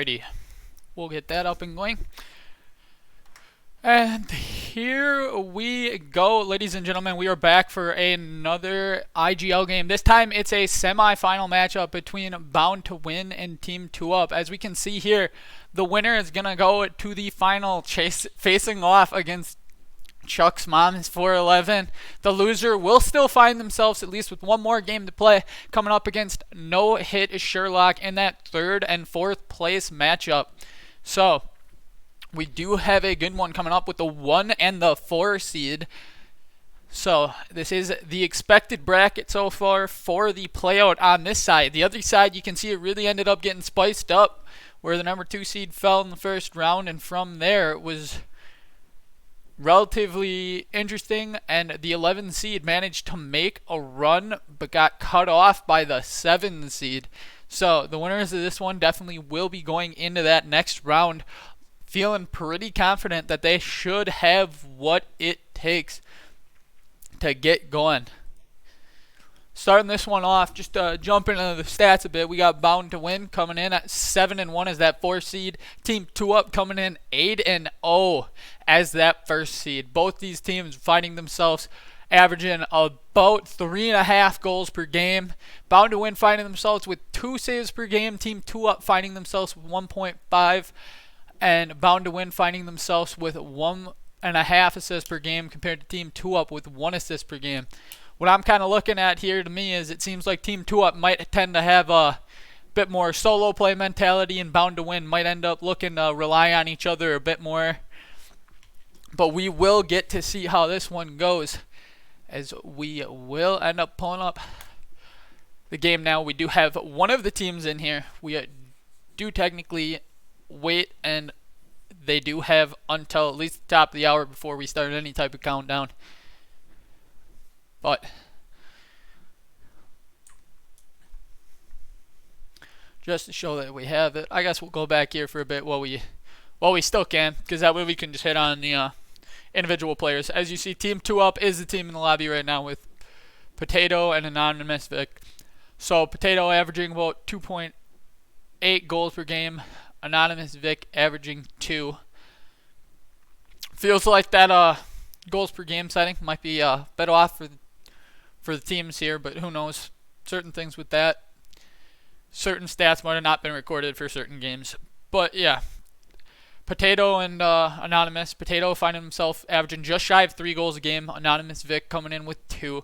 Alrighty, we'll get that up and going. And here we go, ladies and gentlemen. We are back for another IGL game. This time it's a semi-final matchup between Bound2Win and Team 2Up. As we can see here, the winner is going to go to the final, facing off against Chuck's mom is 4-11. The loser will still find themselves at least with one more game to play, coming up against No Hit Sherlock in that 3rd and 4th place matchup. So we do have a good one coming up with the 1 and the 4 seed. So this is the expected bracket so far for the playout on this side. The other side, you can see it really ended up getting spiced up, where the number 2 seed fell in the first round, and from there it was relatively interesting, and the 11 seed managed to make a run but got cut off by the 7 seed. So the winners of this one definitely will be going into that next round feeling pretty confident that they should have what it takes to get going. Starting this one off, just jumping into the stats a bit, we got Bound2Win coming in at 7-1 as that 4 seed. Team 2Up coming in 8-0 as that 1st seed. Both these teams finding themselves averaging about 3.5 goals per game. Bound2Win finding themselves with 2 saves per game. Team 2Up finding themselves with 1.5. And Bound2Win finding themselves with 1.5 assists per game compared to Team 2Up with 1 assist per game. What I'm kind of looking at here to me is it seems like Team 2Up might tend to have a bit more solo play mentality, and Bound2Win might end up looking to rely on each other a bit more. But we will get to see how this one goes, as we will end up pulling up the game now. We do have one of the teams in here. We do technically wait, and they do have until at least the top of the hour before we start any type of countdown. But just to show that we have it, I guess we'll go back here for a bit while we still can, because that way we can just hit on the individual players. As you see, Team 2Up is the team in the lobby right now with Potato and Anonymous Vic. So Potato averaging about 2.8 goals per game. Anonymous Vic averaging 2. Feels like that goals per game setting might be better off for the teams here, but who knows? Certain things with that. Certain stats might have not been recorded for certain games. But yeah, Potato and Anonymous. Potato finding himself averaging just shy of 3 goals a game. Anonymous Vic coming in with 2.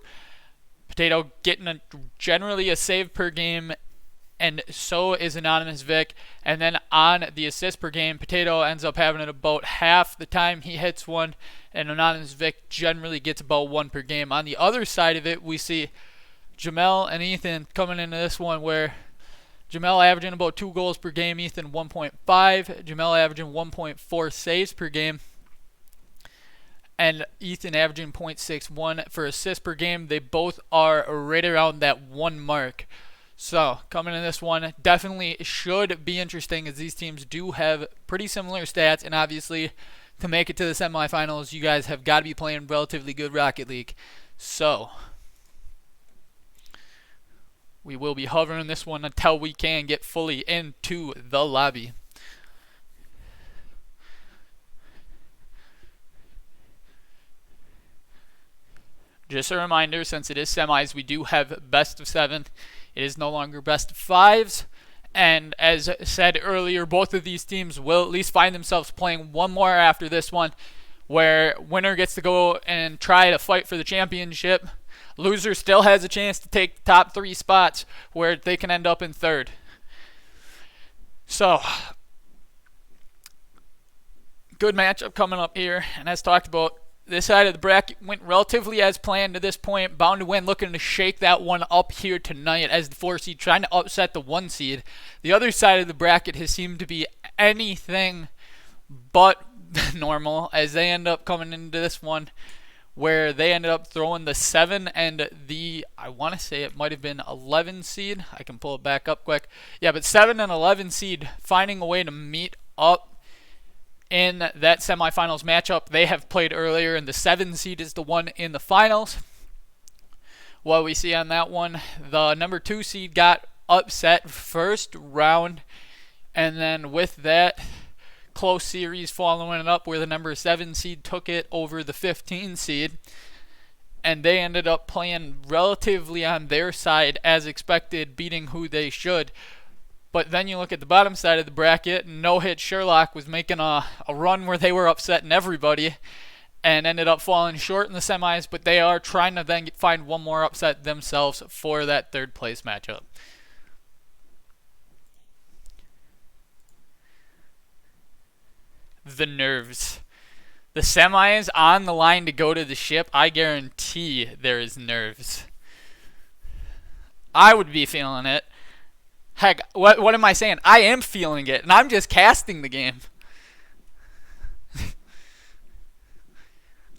Potato getting generally a save per game, and so is Anonymous Vic. And then on the assist per game, Potato ends up having it about half the time he hits one, and Anonymous Vic generally gets about 1 per game. On the other side of it, we see Jamel and Ethan coming into this one, where Jamel averaging about 2 goals per game, Ethan 1.5. Jamel averaging 1.4 saves per game, and Ethan averaging 0.61 for assists per game. They both are right around that 1 mark. So, coming in this one, definitely should be interesting, as these teams do have pretty similar stats, and obviously, to make it to the semifinals, you guys have got to be playing relatively good Rocket League. So, we will be hovering this one until we can get fully into the lobby. Just a reminder, since it is semis, we do have best of 7. It is no longer best of 5s. And as said earlier, both of these teams will at least find themselves playing one more after this one, where winner gets to go and try to fight for the championship. Loser still has a chance to take the top 3 spots, where they can end up in 3rd. So, good matchup coming up here. And as talked about, this side of the bracket went relatively as planned to this point. Bound2Win looking to shake that one up here tonight as the 4 seed, trying to upset the 1 seed. The other side of the bracket has seemed to be anything but normal, as they end up coming into this one where they ended up throwing the 7 and the, I want to say it might have been 11 seed. I can pull it back up quick. Yeah, but 7 and 11 seed finding a way to meet up in that semifinals matchup they have played earlier, and the 7 seed is the one in the finals. What we see on that one, the number 2 seed got upset first round And then with that, close series following it up where the number 7 seed took it over the 15 seed. And they ended up playing relatively on their side as expected, beating who they should. But then you look at the bottom side of the bracket, and No Hit Sherlock was making a run where they were upsetting everybody and ended up falling short in the semis, but they are trying to then find one more upset themselves for that third place matchup. The nerves. The semi is on the line to go to the ship. I guarantee there is nerves. I would be feeling it. Heck, what am I saying? I am feeling it, and I'm just casting the game.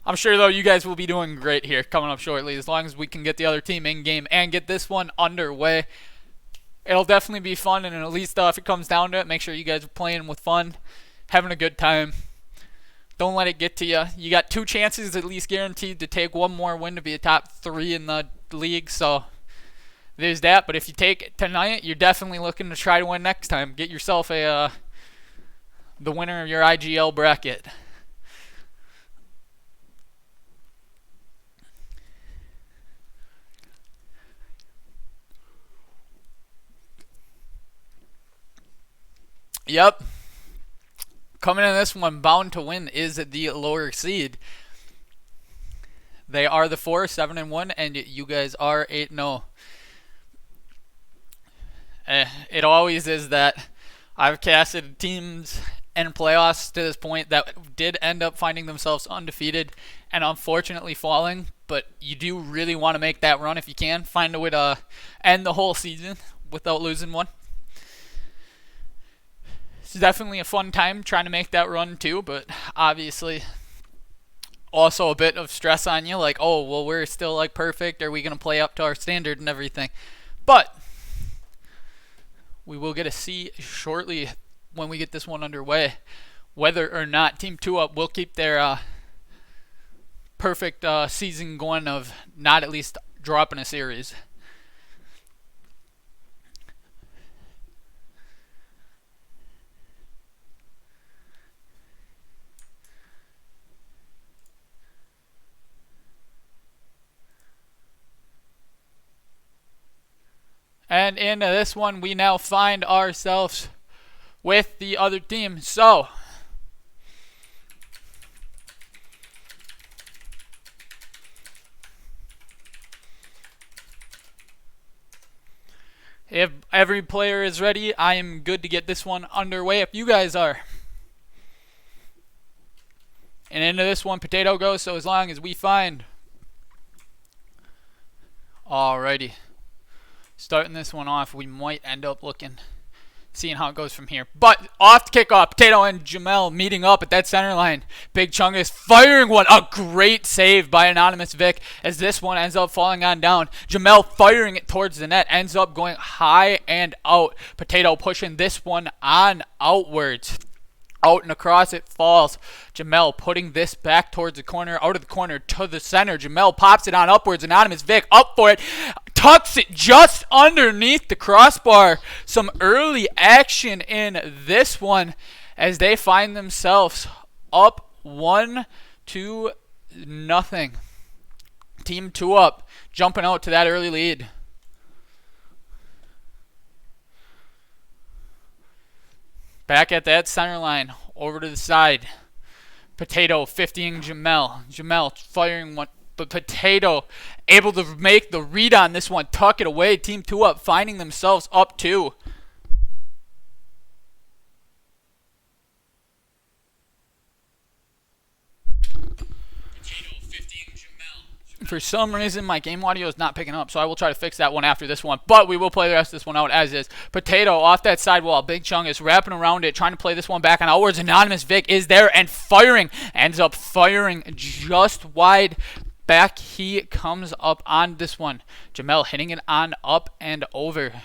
I'm sure, though, you guys will be doing great here coming up shortly. As long as we can get the other team in game and get this one underway, it'll definitely be fun. And at least if it comes down to it, make sure you guys are playing with fun, having a good time. Don't let it get to you. You got 2 chances at least guaranteed to take one more win to be a top 3 in the league. So there's that. But if you take it tonight, you're definitely looking to try to win next time. Get yourself the winner of your IGL bracket. Yep. Coming in this one, Bound2Win is the lower seed. They are the 4, 7-1, and you guys are 8-0. It always is that I've casted teams and playoffs to this point that did end up finding themselves undefeated and unfortunately falling, but you do really want to make that run if you can. Find a way to end the whole season without losing one. It's definitely a fun time trying to make that run too, but obviously also a bit of stress on you, like, oh, well, we're still like perfect. Are we going to play up to our standard and everything? But we will get to see shortly when we get this one underway whether or not Team 2-Up will keep their perfect season going of not at least dropping a series. And in this one, we now find ourselves with the other team. So, if every player is ready, I am good to get this one underway if you guys are. And into this one, Potato goes, so as long as we find. Alrighty. Starting this one off, we might end up seeing how it goes from here. But off the kickoff, Potato and Jamel meeting up at that center line. Big Chungus firing one. A great save by Anonymous Vic as this one ends up falling on down. Jamel firing it towards the net, ends up going high and out. Potato pushing this one on outwards. Out and across it falls. Jamel putting this back towards the corner, out of the corner to the center. Jamel pops it on upwards. Anonymous Vic up for it. Tucks it just underneath the crossbar. Some early action in this one as they find themselves up 1-0. Team 2-Up jumping out to that early lead. Back at that center line, over to the side. Potato 50ing Jamel. Jamel firing one, but Potato able to make the read on this one, tuck it away. Team 2-Up finding themselves up 2. For some reason, my game audio is not picking up, so I will try to fix that one after this one. But we will play the rest of this one out as is. Potato off that sidewall. Big Chunk is wrapping around it, trying to play this one back on outwards. Anonymous Vic is there and firing. Ends up firing just wide. Back he comes up on this one. Jamel hitting it on up and over.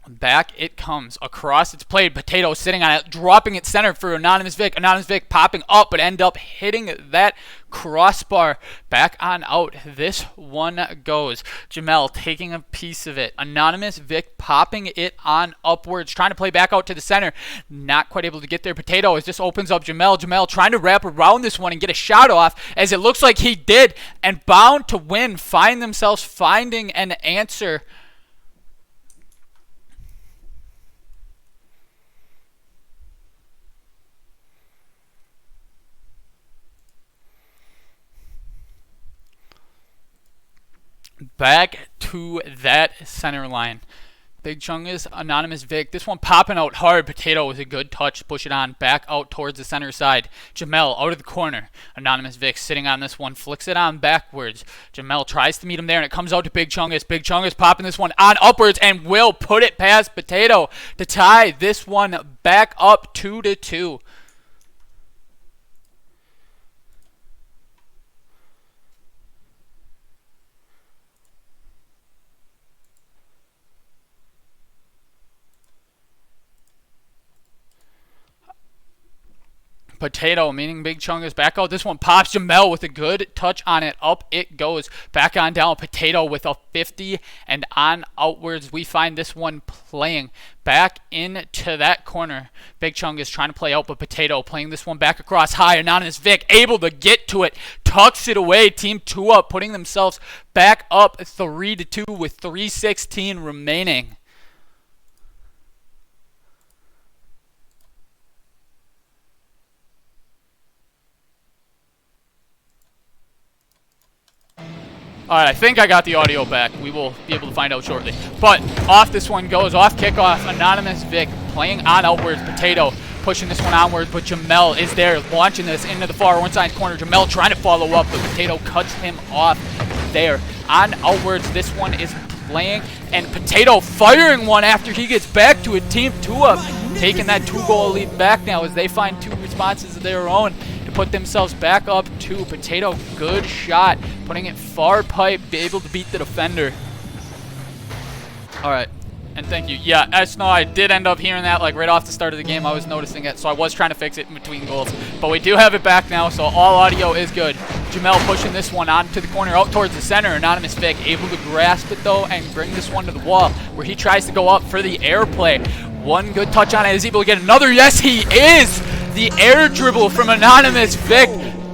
Back it comes. Across it's played. Potato sitting on it. Dropping it center for Anonymous Vic. Anonymous Vic popping up but end up hitting that crossbar. Back on out. This one goes. Jamel taking a piece of it. Anonymous Vic popping it on upwards. Trying to play back out to the center. Not quite able to get there. Potato as this opens up Jamel. Jamel trying to wrap around this one and get a shot off as it looks like he did. And Bound2Win find themselves finding an answer. Back to that center line. Big Chungus, Anonymous Vic. This one popping out hard. Potato was a good touch. Push it on. Back out towards the center side. Jamel out of the corner. Anonymous Vic sitting on this one. Flicks it on backwards. Jamel tries to meet him there, and it comes out to Big Chungus. Big Chungus popping this one on upwards and will put it past Potato to tie this one back up 2-2. Potato, meaning Big Chungus back out. This one pops. Jamel with a good touch on it. Up it goes. Back on down. Potato with a 50 and on outwards. We find this one playing back into that corner. Big Chungus trying to play out, but Potato playing this one back across high. Anonymous Vic able to get to it. Tucks it away. Team 2 up, putting themselves back up 3-2 with 3:16 remaining. Alright, I think I got the audio back. We will be able to find out shortly. But off this one goes. Off kickoff. Anonymous Vic playing on outwards. Potato pushing this one onwards, but Jamel is there launching this into the far one side corner. Jamel trying to follow up, but Potato cuts him off there. On outwards, this one is playing, and Potato firing one after he gets back to it. Team 2 up, taking that 2-goal lead back now as they find 2 responses of their own to put themselves back up 2. Potato, good shot, putting it far pipe, be able to beat the defender. All right. And thank you. Yeah, no, I did end up hearing that like right off the start of the game. I was noticing it, so I was trying to fix it in between goals. But we do have it back now, so all audio is good. Jamel pushing this one onto the corner, out towards the center. Anonymous Vic able to grasp it, though, and bring this one to the wall, where he tries to go up for the air play. One good touch on it. Is he able to get another? Yes, he is! The air dribble from Anonymous Vic,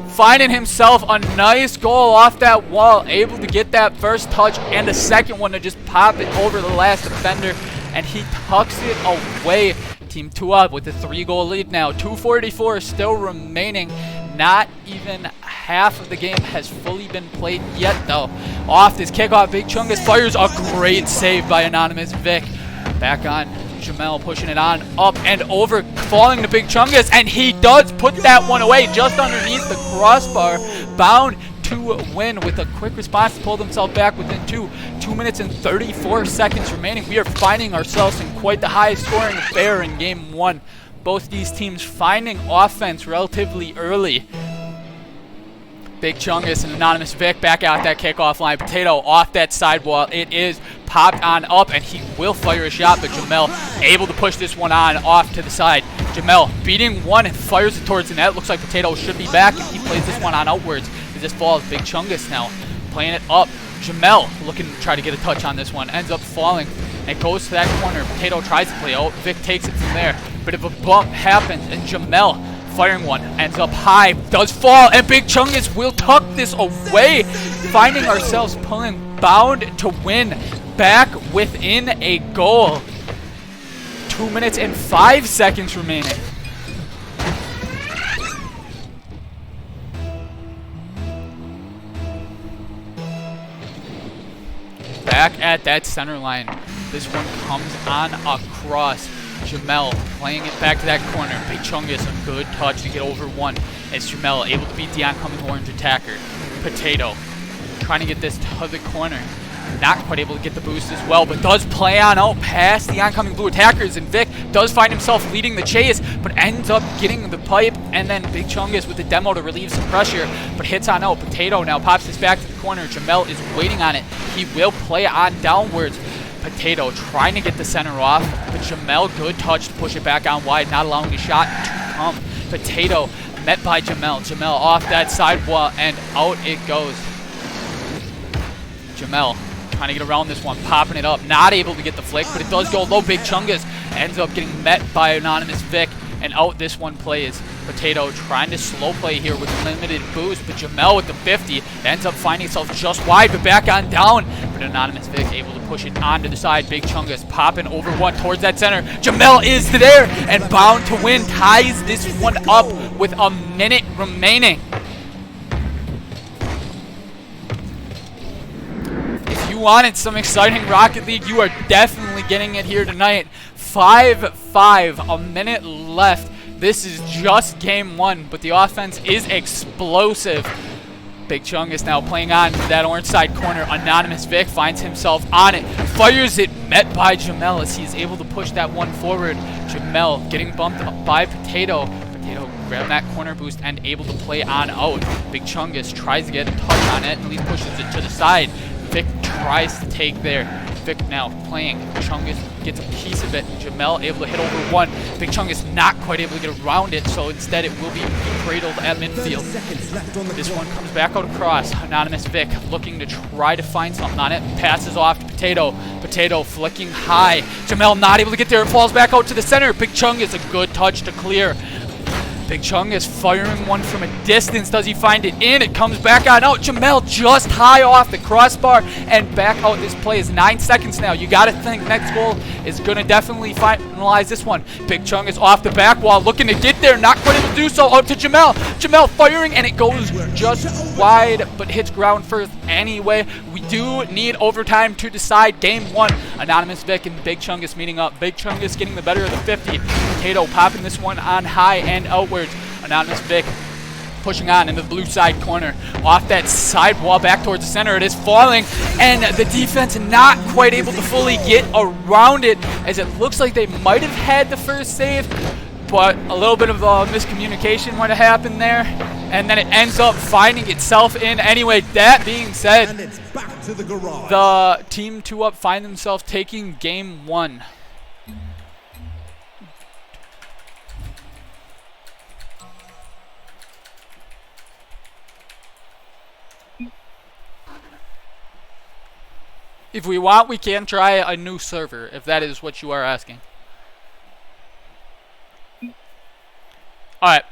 finding himself a nice goal off that wall, able to get that first touch and a second one to just pop it over the last defender, and he tucks it away. Team 2 up with a 3-goal lead now. 2:44 still remaining. Not even half of the game has fully been played yet, though. Off this kickoff, Big Chungus fires a great save by Anonymous Vic. Back on Jamel, pushing it on, up and over, falling to Big Chungus, and he does put that one away just underneath the crossbar. Bound2Win with a quick response to pull themselves back within 2 minutes and 34 seconds remaining. We are finding ourselves in quite the high-scoring affair in Game 1. Both these teams finding offense relatively early. Big Chungus and Anonymous Vic back out that kickoff line. Potato off that sidewall. It is popped on up, and he will fire a shot, but Jamel able to push this one on off to the side. Jamel beating one and fires it towards the net. Looks like Potato should be back, and he plays this one on outwards as this falls. Big Chungus now playing it up. Jamel looking to try to get a touch on this one. Ends up falling. It goes to that corner. Potato tries to play out. Vic takes it from there. Bit of a bump happens, and Jamel firing one ends up high, does fall, and Big Chungus will tuck this away, finding ourselves pulling Bound2Win back within a goal. 2 minutes and 5 seconds remaining. Back at that center line. This one comes on across. Jamel playing it back to that corner. Big Chungus, a good touch to get over one as Jamel able to beat the oncoming orange attacker. Potato trying to get this to the corner. Not quite able to get the boost as well, but does play on out past the oncoming blue attackers, and Vic does find himself leading the chase, but ends up getting the pipe, and then Big Chungus with the demo to relieve some pressure, but hits on out. Potato now pops this back to the corner. Jamel is waiting on it. He will play on downwards. Potato trying to get the center off, but Jamel, good touch to push it back on wide, not allowing a shot to come. Potato met by Jamel. Jamel off that side wall, and out it goes. Jamel trying to get around this one, popping it up, not able to get the flick, but it does go low. Big Chungus ends up getting met by Anonymous Vic, and out this one plays. Potato trying to slow play here with limited boost, but Jamel with the 50 ends up finding himself just wide, but back on down. But Anonymous Vic able to push it onto the side. Big Chungus popping over one towards that center. Jamel is there, and Bound2Win ties this one up with a minute remaining. If you wanted some exciting Rocket League, you are definitely getting it here tonight. 5-5, a minute left. This is just game one, but the offense is explosive. Big Chungus now playing on that orange side corner. Anonymous Vic finds himself on it, fires it, met by Jamel as he's able to push that one forward. Jamel getting bumped up by Potato. Potato grabbing that corner boost and able to play on out. Big Chungus tries to get a touch on it and at least pushes it to the side. Vic tries to take there. Vic now playing. Chungus gets a piece of it. Jamel able to hit over one. Big Chungus not quite able to get around it, so instead it will be cradled at midfield. This one comes back out across. Anonymous Vic looking to try to find something on it. Passes off to Potato. Potato flicking high. Jamel not able to get there. It falls back out to the center. Big Chungus a good touch to clear. Big Chungus firing one from a distance. Does he find it in? It comes back on out. Jamel just high off the crossbar and back out. This play is 9 seconds now. You got to think next goal is going to definitely finalize this one. Big Chungus off the back wall looking to get there. Not quite able to do so. Up to Jamel. Jamel firing and it goes just wide but hits ground first anyway. We do need overtime to decide game one. Anonymous Vic and Big Chungus meeting up. Big Chungus getting the better of the 50. Potato popping this one on high and outwards. Anonymous Vic pushing on into the blue side corner. Off that side wall back towards the center. It is falling, and the defense not quite able to fully get around it, as it looks like they might have had the first save, but a little bit of miscommunication might have happened there, and then it ends up finding itself in anyway. That being said, and it's back to the garage. The team 2 up find themselves taking game one. If we want, we can try a new server, if that is what you are asking. Alright.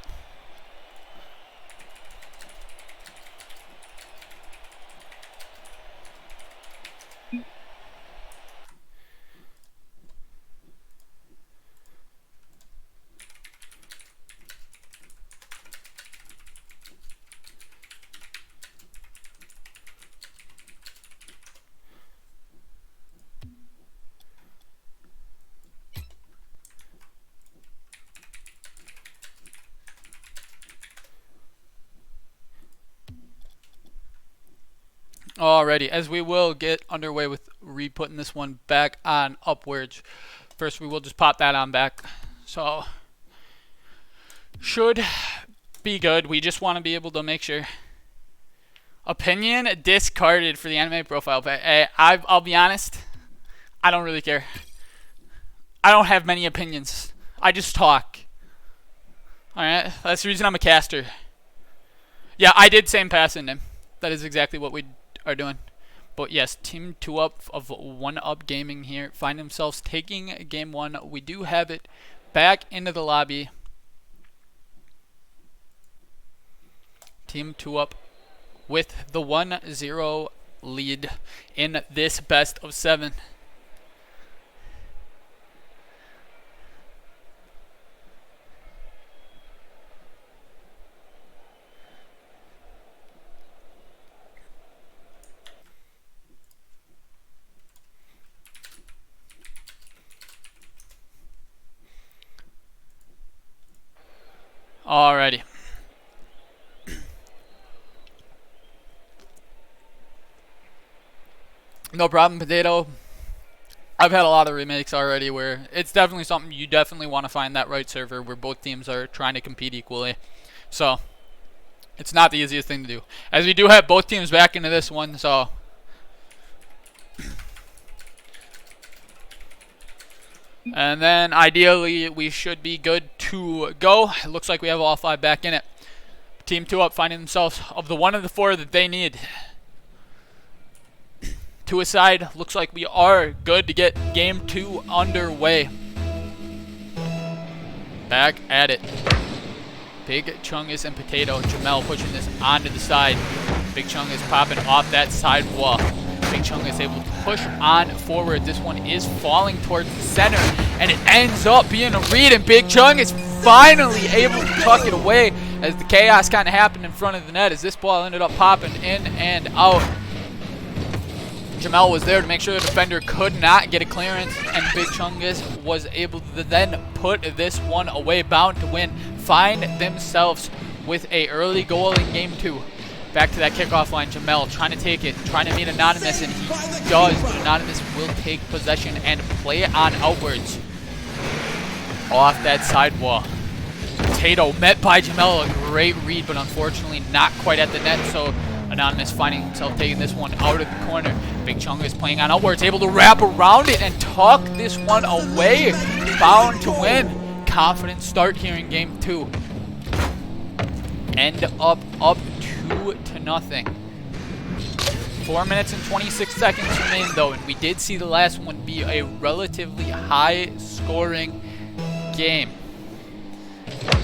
Alrighty, as we will get underway with re-putting this one back on upwards. First, we will just pop that on back. So, should be good. We just want to be able to make sure. Opinion discarded for the anime profile. But I'll be honest, I don't really care. I don't have many opinions. I just talk. Alright, that's the reason I'm a caster. Yeah, I did same pass in him. That is exactly what we are doing. But yes, team 2 up of 1UP Gaming here find themselves taking game one. We do have it back into the lobby. Team 2 up with the 1-0 lead in this best of 7. Alrighty. No problem, Potato. I've had a lot of remakes already where it's definitely something you definitely want to find that right server where both teams are trying to compete equally. So, it's not the easiest thing to do. As we do have both teams back into this one, so And then ideally we should be good to go. It looks like we have all 5 back in it. Team 2 up, finding themselves of the 1 of the 4 that they need. 2 aside, looks like we are good to get game 2 underway. Back at it. Big Chungus and Potato. Jamel pushing this onto the side. Big Chungus popping off that side wall. Big Chungus able to push on forward. This one is falling towards the center, and it ends up being a read, and Big Chungus finally able to tuck it away as the chaos kind of happened in front of the net as this ball ended up popping in and out. Jamel was there to make sure the defender could not get a clearance, and Big Chungus was able to then put this one away. Bound2Win find themselves with a early goal in game 2. Back to that kickoff line. Jamel trying to take it, trying to meet Anonymous, and he does, but Anonymous will take possession and play it on outwards. Off that side wall. Potato met by Jamel, a great read, but unfortunately not quite at the net, so Anonymous finding himself taking this one out of the corner. Big Chungus playing on outwards, able to wrap around it and tuck this one away. Bound2Win. Confident start here in game 2. End up 2-0. 4 minutes and 26 seconds remain though, and we did see the last one be a relatively high scoring game.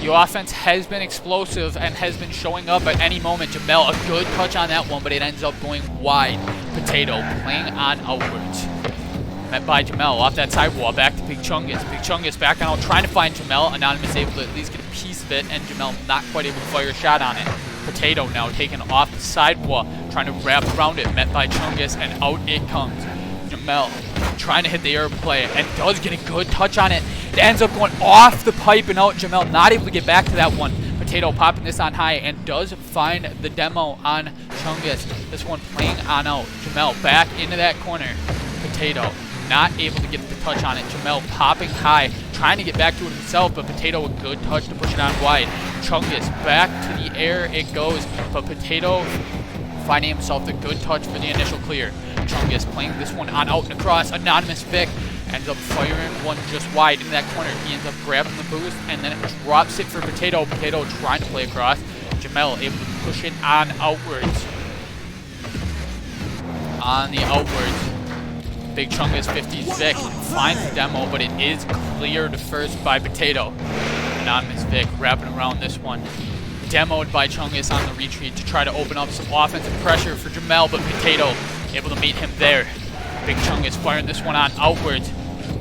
The offense has been explosive and has been showing up at any moment. Jamel, a good touch on that one, but it ends up going wide. Potato playing on outwards. Met by Jamel off that sidewall. Back to Big Chungus. Big Chungus back on out, trying to find Jamel. Anonymous able to at least get a piece of it, and Jamel not quite able to fire a shot on it. Potato now taken off the sidewall, trying to wrap around it. Met by Chungus, and out it comes. Jamel trying to hit the air play and does get a good touch on it. It ends up going off the pipe and out. Jamel not able to get back to that one. Potato popping this on high and does find the demo on Chungus. This one playing on out. Jamel back into that corner. Potato not able to get the touch on it. Jamel popping high, trying to get back to it himself, but Potato a good touch to push it on wide. Chungus back to the air it goes, but Potato finding himself the good touch for the initial clear. Chungus playing this one on out and across. Anonymous Vic ends up firing one just wide into that corner. He ends up grabbing the boost and then it drops it for Potato. Potato trying to play across. Jamel able to push it on outwards. On the outwards. Big Chungus 50s Vic finds the demo, but it is cleared first by Potato. Anonymous Vic wrapping around this one. Demoed by Chungus on the retreat to try to open up some offensive pressure for Jamel, but Potato able to meet him there. Big Chungus firing this one on outwards.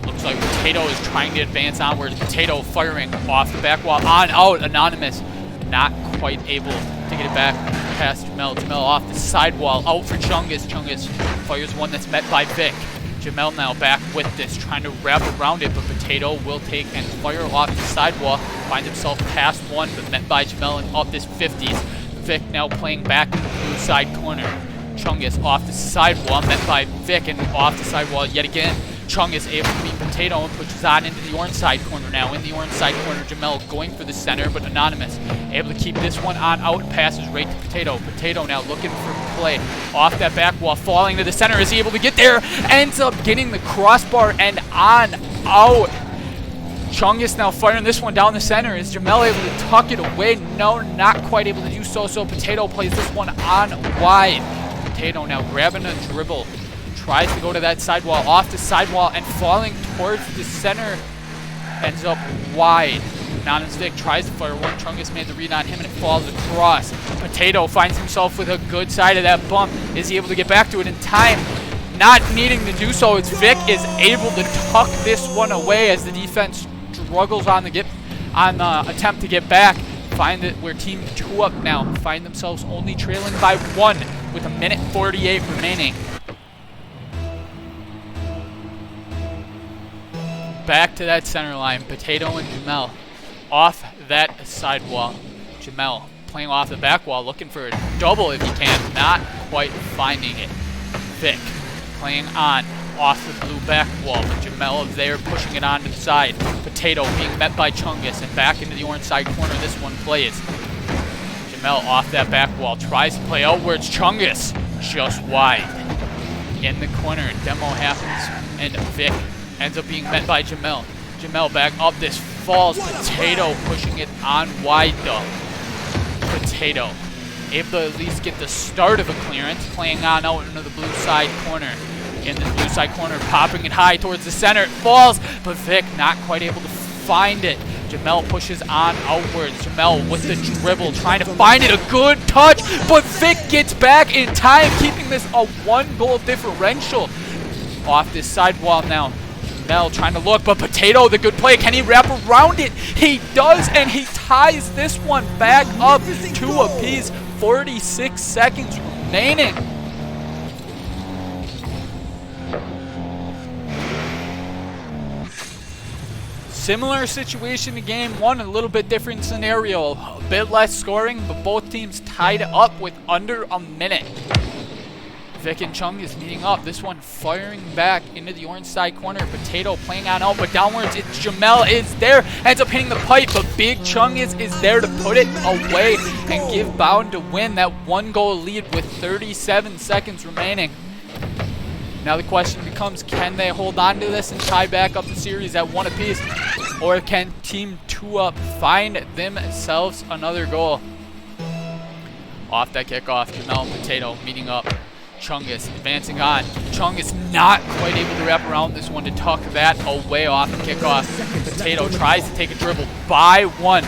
Looks like Potato is trying to advance onwards. Potato firing off the back wall on out. Anonymous not quite able to get it back past Jamel. Jamel off the sidewall out for Chungus. Chungus fires one that's met by Vic. Jamel now back with this, trying to wrap around it, but Potato will take and fire off the sidewall. Finds himself past one, but met by Jamel and off this 50s. Vic now playing back in the blue side corner. Chungus off the sidewall, met by Vic, and off the sidewall yet again. Chungus able to beat Potato and pushes on into the orange side corner now. In the orange side corner, Jamel going for the center, but Anonymous able to keep this one on out and passes right to Potato. Potato now looking for play. Off that back wall, falling to the center. Is he able to get there? Ends up getting the crossbar and on out. Chungus now firing this one down the center. Is Jamel able to tuck it away? No, not quite able to do so. So Potato plays this one on wide. Potato now grabbing a dribble. Tries to go to that sidewall, off the sidewall, and falling towards the center. Ends up wide. Anonymous Vic tries to fire one. Chungus made the read on him, and it falls across. Potato finds himself with a good side of that bump. Is he able to get back to it in time? Not needing to do so, as Vic is able to tuck this one away as the defense struggles on the attempt to get back. Find it where team 2 up now. Find themselves only trailing by 1 with 1:48 remaining. Back to that center line. Potato and Jamel off that sidewall. Jamel playing off the back wall, looking for a double if he can. Not quite finding it. Vic playing on off the blue back wall, but Jamel there pushing it on to the side. Potato being met by Chungus and back into the orange side corner. This one plays. Jamel off that back wall, tries to play outwards. Chungus just wide. In the corner, demo happens, and Vic ends up being met by Jamel. Jamel back up, this falls. Potato pushing it on wide though. Potato able to at least get the start of a clearance, playing on out into the blue side corner. In the blue side corner, popping it high towards the center. It falls, but Vic not quite able to find it. Jamel pushes on outwards. Jamel with the dribble, trying to find it. A good touch, but Vic gets back in time, keeping this a 1-goal differential. Off this sidewall now. Jamel trying to look, but Potato, the good play. Can he wrap around it? He does, and he ties this one back up 2 apiece. 46 seconds remaining. Similar situation to game 1, a little bit different scenario. A bit less scoring, but both teams tied up with under a minute. Vic and Chung is meeting up. This one firing back into the orange side corner. Potato playing on out, but downwards it's Jamel is there. Ends up hitting the pipe, but Big Chung is there to put it away and give Bound2Win that 1-goal lead with 37 seconds remaining. Now the question becomes, can they hold on to this and tie back up the series at 1 apiece? Or can Team 2 Up find themselves another goal? Off that kickoff, Jamel and Potato meeting up. Chungus advancing on. Chungus not quite able to wrap around this one to tuck that away off the kickoff. Potato tries to take a dribble by 1.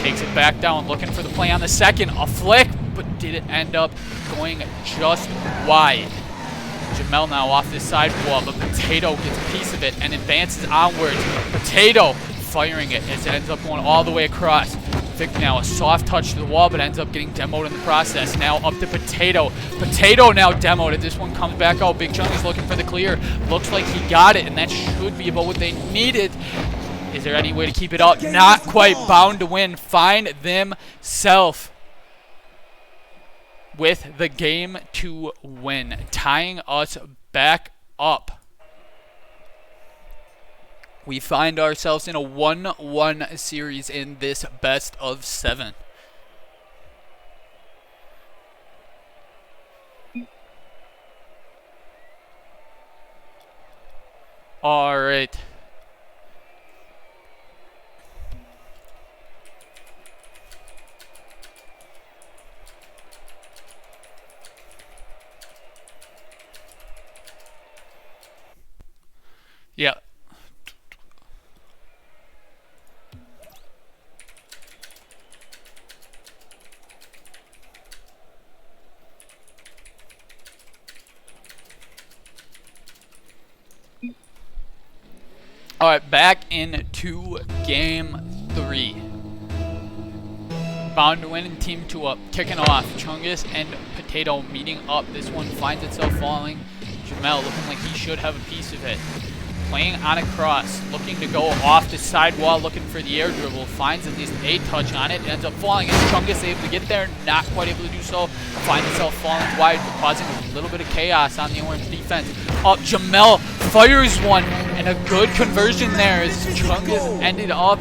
Takes it back down, looking for the play on the second. A flick, but did it end up going just wide. Jamel now off this sidewall, but Potato gets a piece of it and advances onwards. Potato firing it as it ends up going all the way across. Vic now a soft touch to the wall, but ends up getting demoed in the process. Now up to Potato. Potato now demoed. This one comes back out. Big Chung is looking for the clear. Looks like he got it, and that should be about what they needed. Is there any way to keep it up? Not quite. Bound2Win find themselves with the game to win, tying us back up. We find ourselves in a 1-1 series in this best of 7. All right. Yeah. All right, back into game 3. Bound2Win and Team 2 Up kicking off. Chungus and Potato meeting up. This one finds itself falling. Jamel looking like he should have a piece of it. Playing on a cross, looking to go off the sidewall, looking for the air dribble. Finds at least a touch on it. It ends up falling. Is Chungus able to get there? Not quite able to do so. Finds itself falling wide, causing a little bit of chaos on the orange defense. Up, Jamel fires one, and a good conversion there as Chungus ended up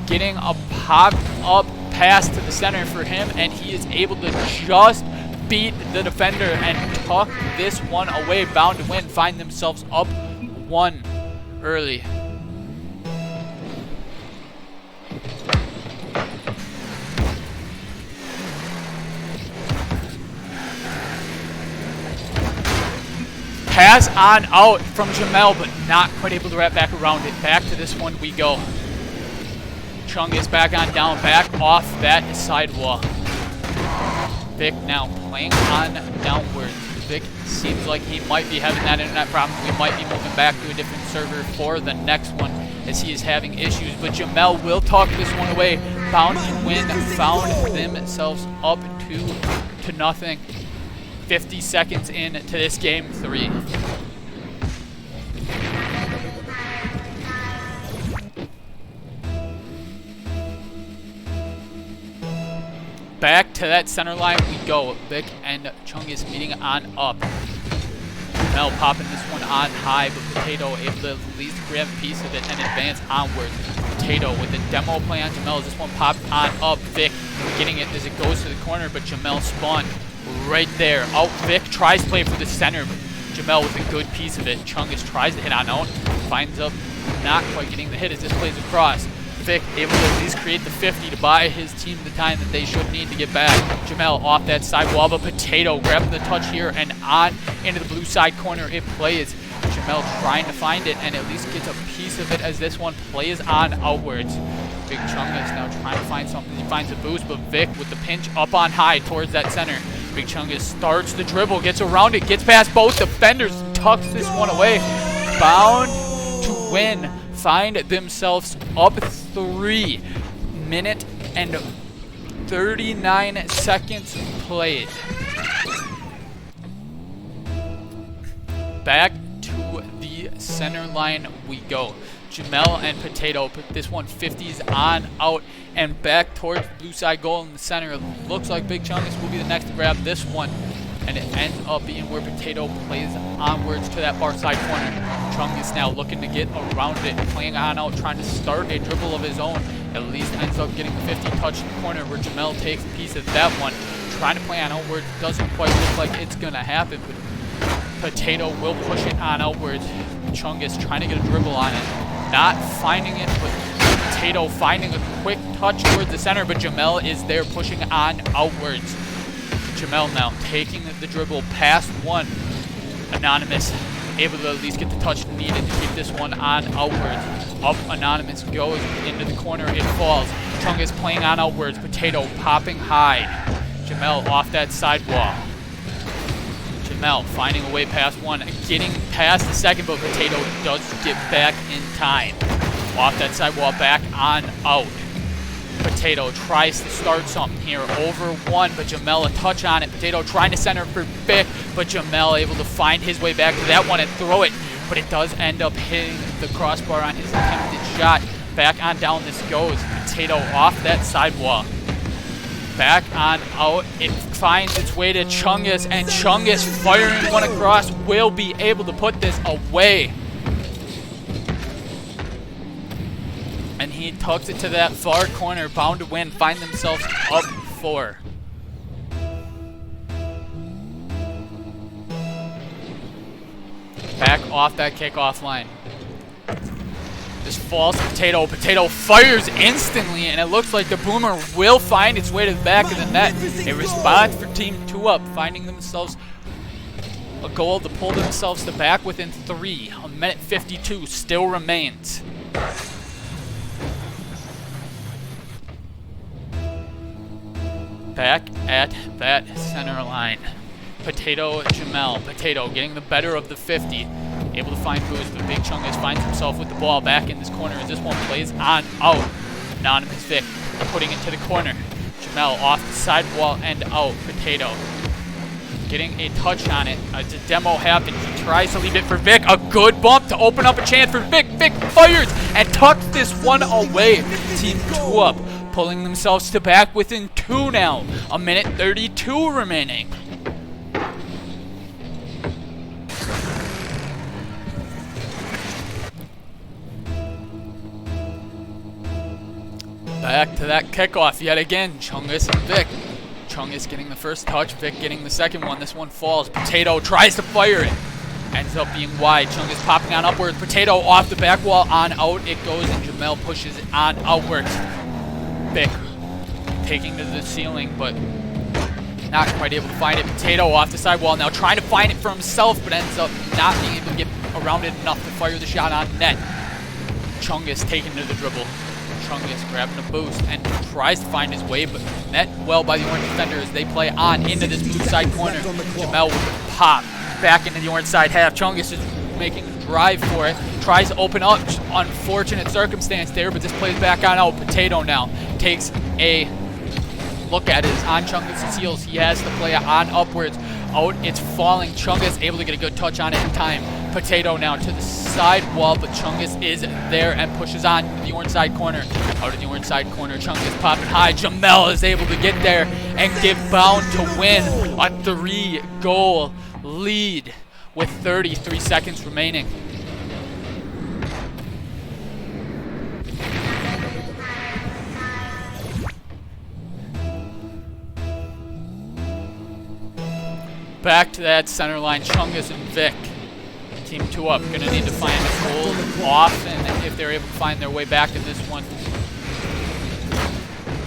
getting a pop-up pass to the center for him, and he is able to just beat the defender and tuck this one away. Bound2Win find themselves up 1 early. Pass on out from Jamel, but not quite able to wrap back around it. Back to this one we go. Chung is back on down, back off that sidewall. Vic now playing on downwards. Vic seems like he might be having that internet problem. We might be moving back to a different server for the next one as he is having issues. But Jamel will talk this one away. Bound2Win found themselves up 2-0. 50 seconds into this game 3. Back to that center line we go. Vic and Chung is meeting on up. Mel popping this one on high, but Potato able to at least grab a piece of it and advance onward. Potato with the demo play on Jamel as this one popped on up. Vic getting it as it goes to the corner, but Jamel spawned right there. Out, Vic tries to play for the center, but Jamel with a good piece of it. Chungus tries to hit on out. finds up not quite getting the hit as this plays across. Vic able to at least create the 50 to buy his team the time that they should need to get back. Jamel off that side wall, but Potato grabbing the touch here and on into the blue side corner it plays. Jamel trying to find it and at least gets a piece of it as this one plays on outwards. Big Chungus now trying to find something. He finds a boost, but Vic with the pinch up on high towards that center. Big Chungus starts the dribble, gets around it, gets past both defenders, tucks this one away. Bound2Win find themselves up 3 minute and 39 seconds played. Back to the center line we go. Jamel and Potato put this one 50s on out and back towards the blue side goal in the center. It looks like Big Chungus will be the next to grab this one, and it ends up being where Potato plays onwards to that far side corner. Chungus now looking to get around it, playing on out, trying to start a dribble of his own. At least ends up getting the 50 touch in the corner where Jamel takes a piece of that one. Trying to play on outwards, doesn't quite look like it's going to happen, but Potato will push it on outwards. Chungus trying to get a dribble on it. Not finding it, but Potato finding a quick touch towards the center, but Jamel is there pushing on outwards. Jamel now taking the dribble past one. Anonymous able to at least get the touch needed to keep this one on outwards. Up Anonymous goes into the corner, it falls. Chungus playing on outwards, Potato popping high. Jamel off that sidewall. Jamel finding a way past one, getting past the second, but Potato does get back in time. Off that sidewall, back on out. Potato tries to start something here, over one, but Jamel a touch on it. Potato trying to center for Vic, but Jamel able to find his way back to that one and throw it, but it does end up hitting the crossbar on his attempted shot. Back on down this goes. Potato off that sidewall. Back on out, it finds its way to Chungus, and Chungus firing one across will be able to put this away. And he tucks it to that far corner. Bound2Win find themselves up 4. Back off that kickoff line. This falls to Potato. Potato fires instantly, and it looks like the Boomer will find its way to the back of the net. A response for Team 2 Up, finding themselves a goal to pull themselves to back within 3. A minute 52 still remains. Back at that center line. Potato, Jamel. Potato getting the better of the 50. Able to find boost, but Big Chungus finds himself with the ball back in this corner as this one plays on out. Anonymous Vic putting it to the corner. Jamel off the sidewall and out. Potato getting a touch on it. As a demo happens, he tries to leave it for Vic. A good bump to open up a chance for Vic. Vic fires and tucks this one away. Team 2 Up pulling themselves to back within 2 now. A minute 32 remaining. Back to that kickoff yet again. Chungus and Vic. Chungus getting the first touch, Vic getting the second one. This one falls. Potato tries to fire it. Ends up being wide. Chungus popping on upwards. Potato off the back wall on out. It goes and Jamel pushes it on outwards. Vic taking to the ceiling, but not quite able to find it. Potato off the sidewall now trying to find it for himself, but ends up not being able to get around it enough to fire the shot on net. Chungus taking to the dribble. Chungus grabbing a boost and tries to find his way, but met well by the orange defender as they play on into this blue side corner. Jamel with a pop back into the orange side half. Chungus is making a drive for it. Tries to open up. Unfortunate circumstance there, but this plays back on out. Potato now takes a look at it. It's on Chungus' heels. He has to play it on upwards. Out, it's falling. Chungus able to get a good touch on it in time. Potato now to the side wall, but Chungus is there and pushes on to the orange side corner. Out of the orange side corner, Chungus popping high. Jamel is able to get there and give Bound2Win a 3-goal lead with 33 seconds remaining. Back to that center line, Chungus and Vic. Team 2 up. Gonna need to find hold off, and if they're able to find their way back in this one.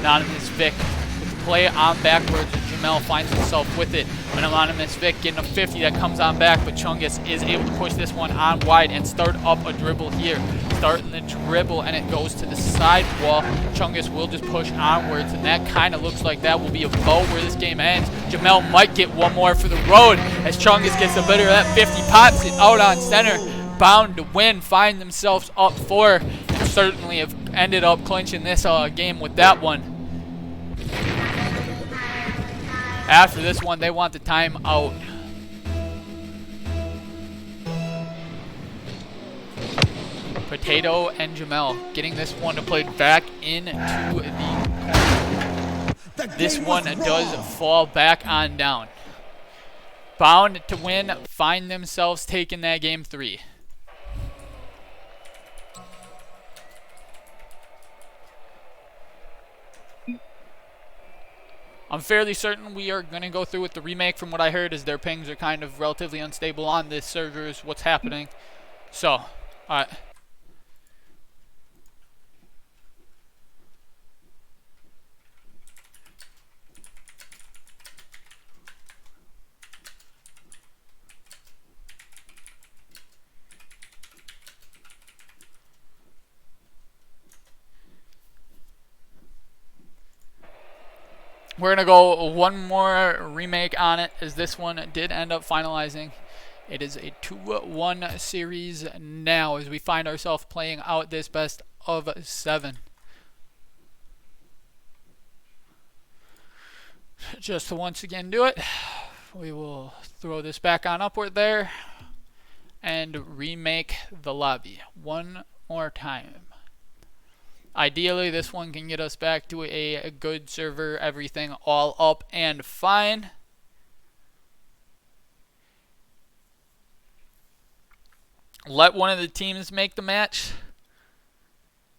Anonymous Vic with the play on backwards. Jamel finds himself with it. An Anonymous Vic getting a 50 that comes on back, but Chungus is able to push this one on wide and start up a dribble here. Starting the dribble, and it goes to the side wall. Chungus will just push onwards, and that kind of looks like that will be about where this game ends. Jamel might get one more for the road as Chungus gets the better of that 50, pops it out on center. Bound2Win find themselves up 4, and certainly have ended up clinching this game with that one. After this one, they want the timeout. Potato and Jamel getting this one to play back into the... This one does fall back on down. Bound2Win find themselves taking that game 3. I'm fairly certain we are going to go through with the remake. From what I heard is their pings are kind of relatively unstable on this server is what's happening. So, alright. We're going to go one more remake on it, as this one did end up finalizing. It is a 2-1 series now as we find ourselves playing out this best of 7. Just to once again do it, we will throw this back on upward there and remake the lobby one more time. Ideally, this one can get us back to a good server, everything all up and fine. Let one of the teams make the match.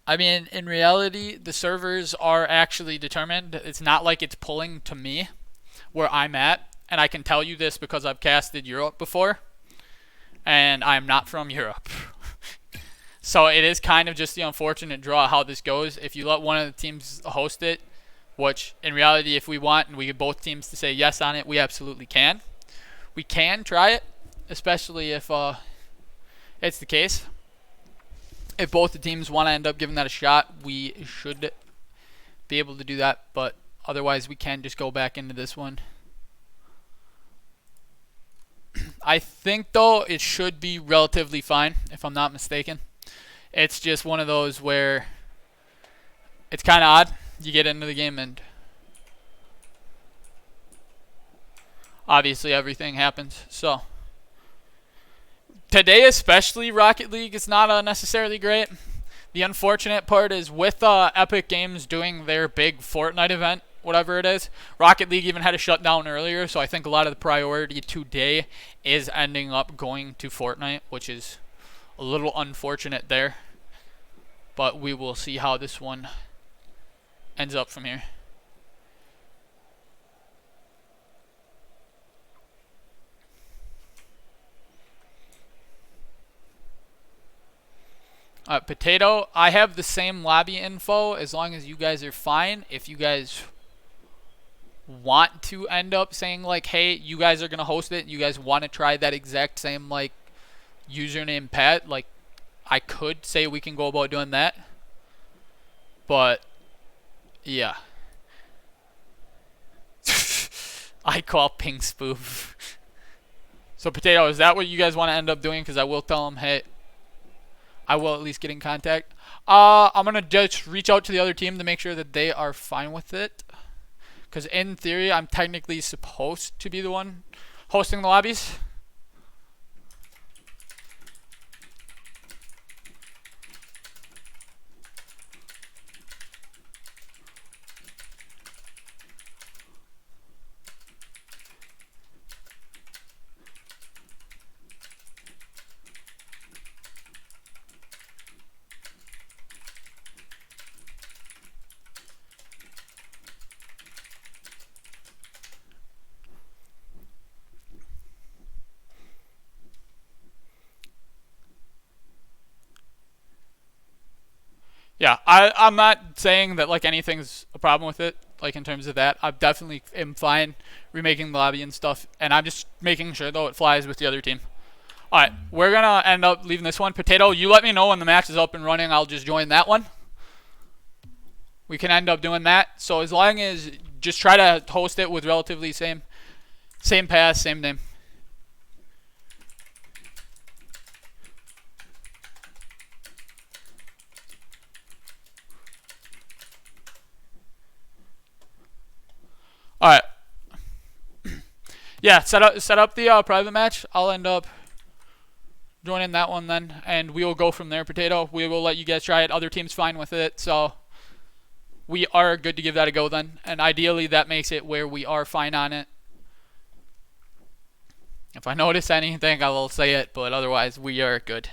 I mean, in reality, the servers are actually determined. It's not like it's pulling to me where I'm at. And I can tell you this because I've casted Europe before. And I'm not from Europe. So it is kind of just the unfortunate draw how this goes. If you let one of the teams host it, which in reality, if we want and we get both teams to say yes on it, we absolutely can. We can try it, especially if it's the case. If both the teams want to end up giving that a shot, we should be able to do that. But otherwise, we can just go back into this one. I think, though, it should be relatively fine, if I'm not mistaken. It's just one of those where it's kind of odd. You get into the game and obviously everything happens. So today especially, Rocket League is not necessarily great. The unfortunate part is with Epic Games doing their big Fortnite event, whatever it is, Rocket League even had to shut down earlier. So I think a lot of the priority today is ending up going to Fortnite, which is a little unfortunate there. But we will see how this one ends up from here. Potato, I have the same lobby info as long as you guys are fine. If you guys want to end up saying like, hey, you guys are going to host it, you guys want to try that exact same like username pad, like I could say we can go about doing that. But yeah. I call ping spoof. So Potato, is that what you guys want to end up doing? Because I will tell them, hey, I will at least get in contact. I'm going to just reach out to the other team to make sure that they are fine with it. Because in theory, I'm technically supposed to be the one hosting the lobbies. Yeah, I'm not saying that like anything's a problem with it, like in terms of that. I definitely am fine remaking the lobby and stuff, and I'm just making sure though it flies with the other team. All right, we're gonna end up leaving this one. Potato, you let me know when the match is up and running. I'll just join that one. We can end up doing that. So as long as just try to host it with relatively same pass, same name. All right. Yeah, set up the private match. I'll end up joining that one then, and we will go from there. Potato, we will let you guys try it. Other teams fine with it, so we are good to give that a go then. And ideally, that makes it where we are fine on it. If I notice anything, I will say it, but otherwise, we are good.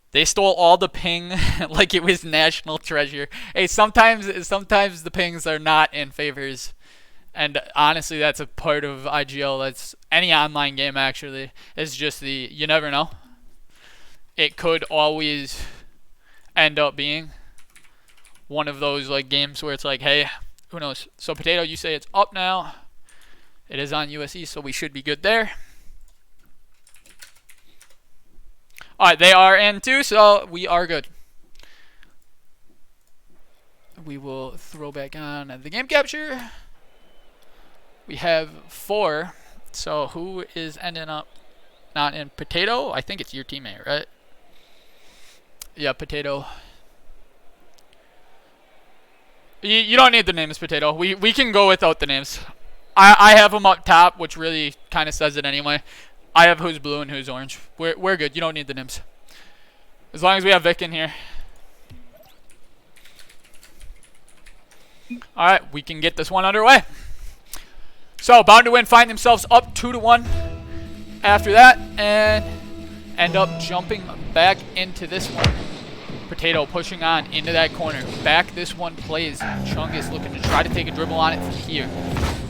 They stole all the ping like it was national treasure. Hey, sometimes the pings are not in favors. And honestly, that's a part of IGL. That's any online game, actually. It's just you never know. It could always end up being one of those like games where it's like, hey, who knows? So Potato, you say it's up now. It is on USE, so we should be good there. All right, they are in too, so we are good. We will throw back on the game capture. We have 4. So who is ending up not in? Potato? I think it's your teammate, right? Yeah, Potato. You don't need the names, Potato. We can go without the names. I have them up top, which really kind of says it anyway. I have who's blue and who's orange. We're good. You don't need the names. As long as we have Vic in here. All right, we can get this one underway. So Bound2Win find themselves up 2-1 after that and end up jumping back into this one. Potato pushing on into that corner. Back this one plays. Chungus looking to try to take a dribble on it from here.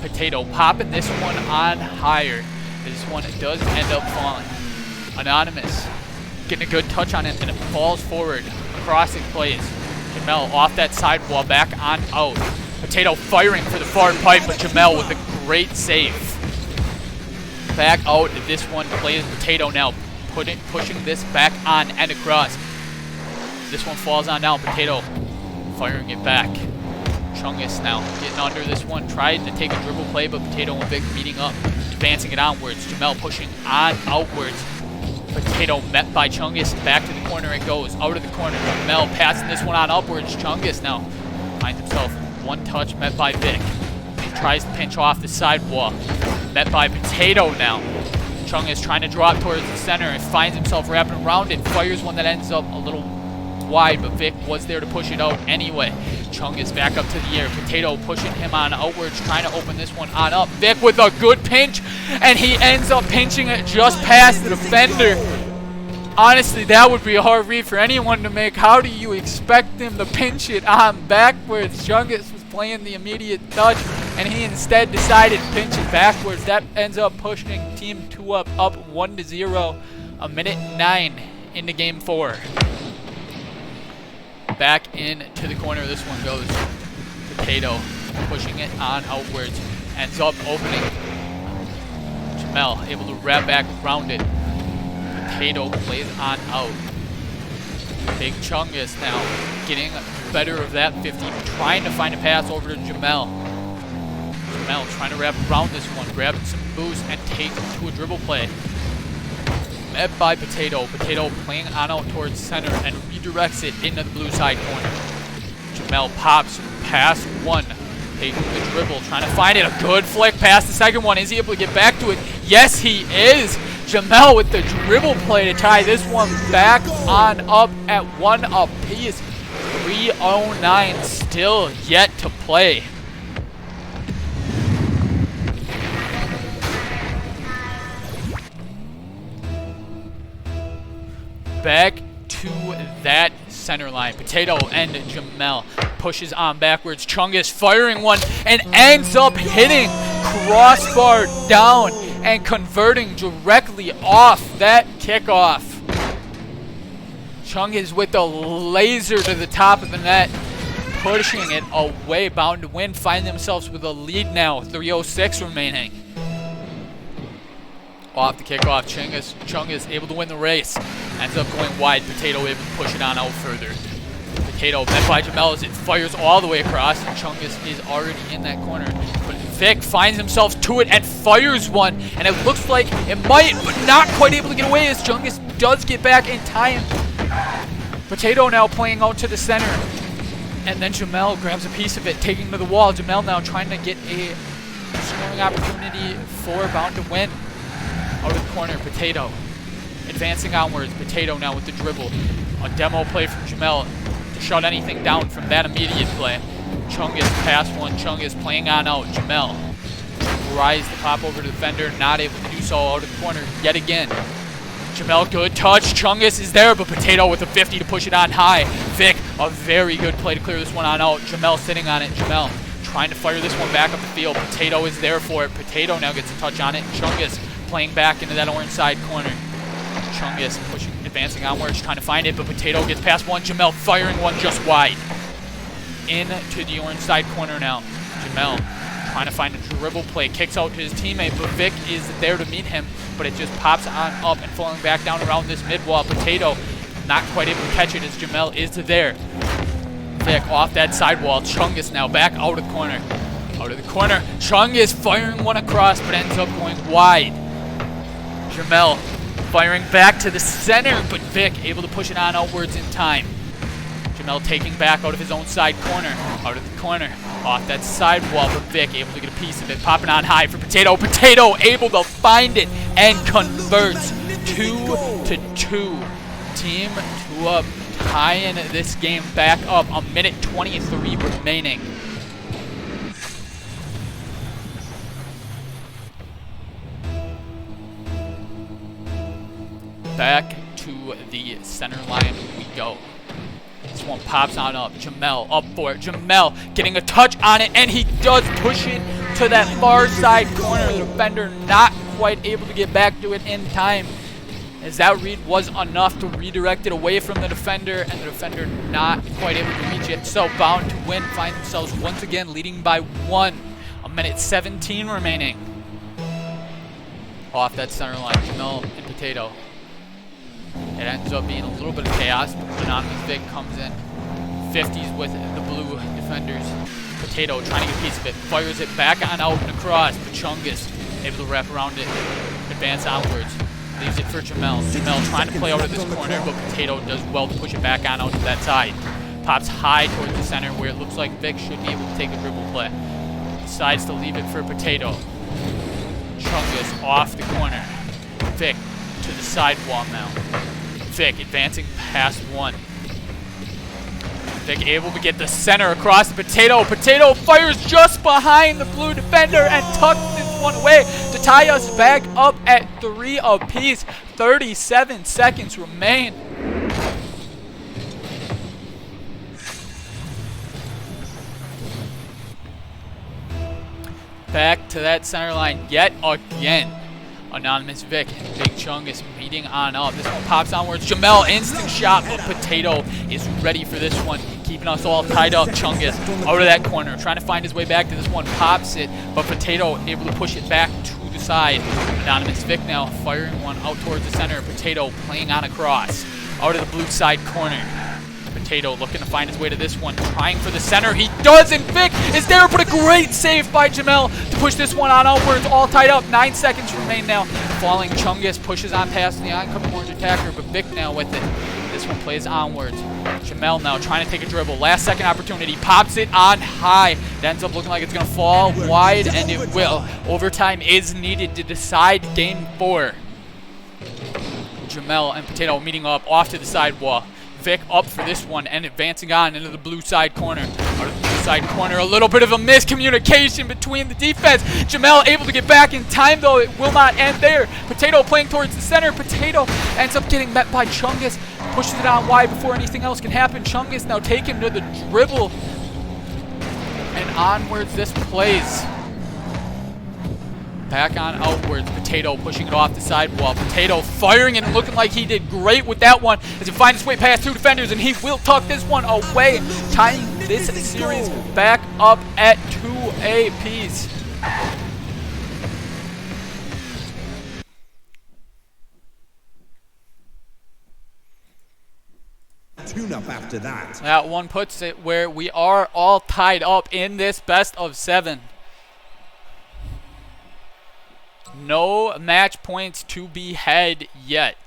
Potato popping this one on higher. This one does end up falling. Anonymous getting a good touch on it and it falls forward. Crossing plays. Jamel off that sidewall back on out. Potato firing for the far pipe, but Jamel with a great save. Back out, this one plays. Potato now pushing this back on and across. This one falls on down. Potato firing it back. Chungus now getting under this one, trying to take a dribble play, but Potato and Vic meeting up, advancing it onwards. Jamel pushing on outwards. Potato met by Chungus. Back to the corner it goes. Out of the corner. Jamel passing this one on upwards. Chungus now finds himself one touch, met by Vic. He tries to pinch off the sidewalk. Met by Potato now. Chungus trying to drop towards the center and finds himself wrapping around it. Fires one that ends up a little wide, but Vic was there to push it out anyway. Chungus back up to the air. Potato pushing him on outwards, trying to open this one on up. Vic with a good pinch, and he ends up pinching it just past the defender. Honestly, that would be a hard read for anyone to make. How do you expect him to pinch it on backwards? Chungus was playing the immediate touch, and he instead decided to pinch it backwards. That ends up pushing Team 2 up 1-0. A minute 9 into Game 4. Back into the corner, this one goes. Potato pushing it on outwards. Ends up opening. Jamel able to wrap back around it. Potato plays on out. Big Chungus now getting better of that 50. Trying to find a pass over to Jamel. Jamel trying to wrap around this one. Grabbing some boost and takes it to a dribble play. Met by Potato. Potato playing on out towards center and redirects it into the blue side corner. Jamel pops past one. Taking the dribble, trying to find it. A good flick past the second one. Is he able to get back to it? Yes, he is. Jamel with the dribble play to tie this one back on up at 1 apiece. 3:09 still yet to play. Back to that center line. Potato and Jamel pushes on backwards. Chungus firing one and ends up hitting crossbar down and converting directly off that kickoff. Chungus with the laser to the top of the net, pushing it away. Bound2Win find themselves with a lead now. 3:06 remaining. Off the kickoff, Chungus able to win the race. Ends up going wide. Potato able to push it on out further. Potato met by Jamel as it fires all the way across, and Chungus is already in that corner. But Vic finds himself to it and fires one, and it looks like it might, but not quite able to get away as Chungus does get back in time. Potato now playing out to the center, and then Jamel grabs a piece of it, taking to the wall. Jamel now trying to get a scoring opportunity for Bound2Win. Out of the corner, Potato advancing onwards. Potato now with the dribble. A demo play from Jamel to shut anything down from that immediate play. Chungus pass one. Chungus playing on out. Jamel tries to pop over to the defender, not able to do so. Out of the corner yet again. Jamel, good touch. Chungus is there, but Potato with a 50 to push it on high. Vic, a very good play to clear this one on out. Jamel sitting on it. Jamel trying to fire this one back up the field. Potato is there for it. Potato now gets a touch on it. Chungus playing back into that orange side corner. Chungus pushing, advancing onwards, trying to find it, but Potato gets past one. Jamel firing one just wide. Into the orange side corner now. Jamel trying to find a dribble play, kicks out to his teammate, but Vic is there to meet him, but it just pops on up and falling back down around this mid wall. Potato not quite able to catch it as Jamel is there. Vic off that side wall. Chungus now back out of the corner. Out of the corner. Chungus firing one across, but ends up going wide. Jamel firing back to the center, but Vic able to push it on outwards in time. Jamel taking back out of his own side corner. Out of the corner. Off that side wall, but Vic able to get a piece of it. Popping on high for Potato. Potato able to find it and converts. 2-2. Team 2 up. Tying this game back up. 1:23 remaining. Back to the center line we go. This one pops on up. Jamel up for it. Jamel getting a touch on it, and he does push it to that far side corner. The defender not quite able to get back to it in time, as that read was enough to redirect it away from the defender, and the defender not quite able to reach it. So Bound2Win find themselves once again leading by 1. 1:17 remaining. Off that center line, Jamel and Potato. It ends up being a little bit of chaos, but Anonymous Vic comes in. 50s with the blue defenders. Potato trying to get a piece of it. Fires it back on out and across, but Chungus able to wrap around it. Advance outwards. Leaves it for Jamel. Jamel trying to play out of this corner, but Potato does well to push it back on out to that side. Pops high towards the center where it looks like Vic should be able to take a dribble play. Decides to leave it for Potato. Chungus off the corner. Vic to the side wall now. Vic advancing past one. Vic able to get the center across the Potato. Potato fires just behind the blue defender and tucks this one away to tie us back up at 3 apiece. 37 seconds remain. Back to that center line yet again. Anonymous Vic and Big Chungus meeting on up. This one pops onwards. Jamel instant shot, but Potato is ready for this one, keeping us all tied up. Chungus out of that corner, trying to find his way back to this one. Pops it, but Potato able to push it back to the side. Anonymous Vic now firing one out towards the center. Potato playing on across. Out of the blue side corner. Potato looking to find his way to this one, trying for the center. He does, and Vic is there, but a great save by Jamel to push this one on outwards, all tied up. 9 seconds remain now. Falling Chungus pushes on past the oncoming orange attacker, but Vic now with it. This one plays onwards. Jamel now trying to take a dribble. Last second opportunity, pops it on high. It ends up looking like it's going to fall wide, and it will. Overtime is needed to decide game 4. Jamel and Potato meeting up off to the side wall. Vic up for this one and advancing on into the blue side corner. Out of the blue side corner, a little bit of a miscommunication between the defense. Jamel able to get back in time, though it will not end there. Potato playing towards the center. Potato ends up getting met by Chungus. Pushes it on wide before anything else can happen. Chungus now taken to the dribble. And onwards this plays. back on outwards. Potato pushing it off the sidewall. Potato firing and looking like he did great with that one as he finds his way past 2 defenders, and he will tuck this one away, tying this series back up at 2 apiece. Tune-up after that. That one puts it where we are all tied up in this best of 7. No match points to be had yet.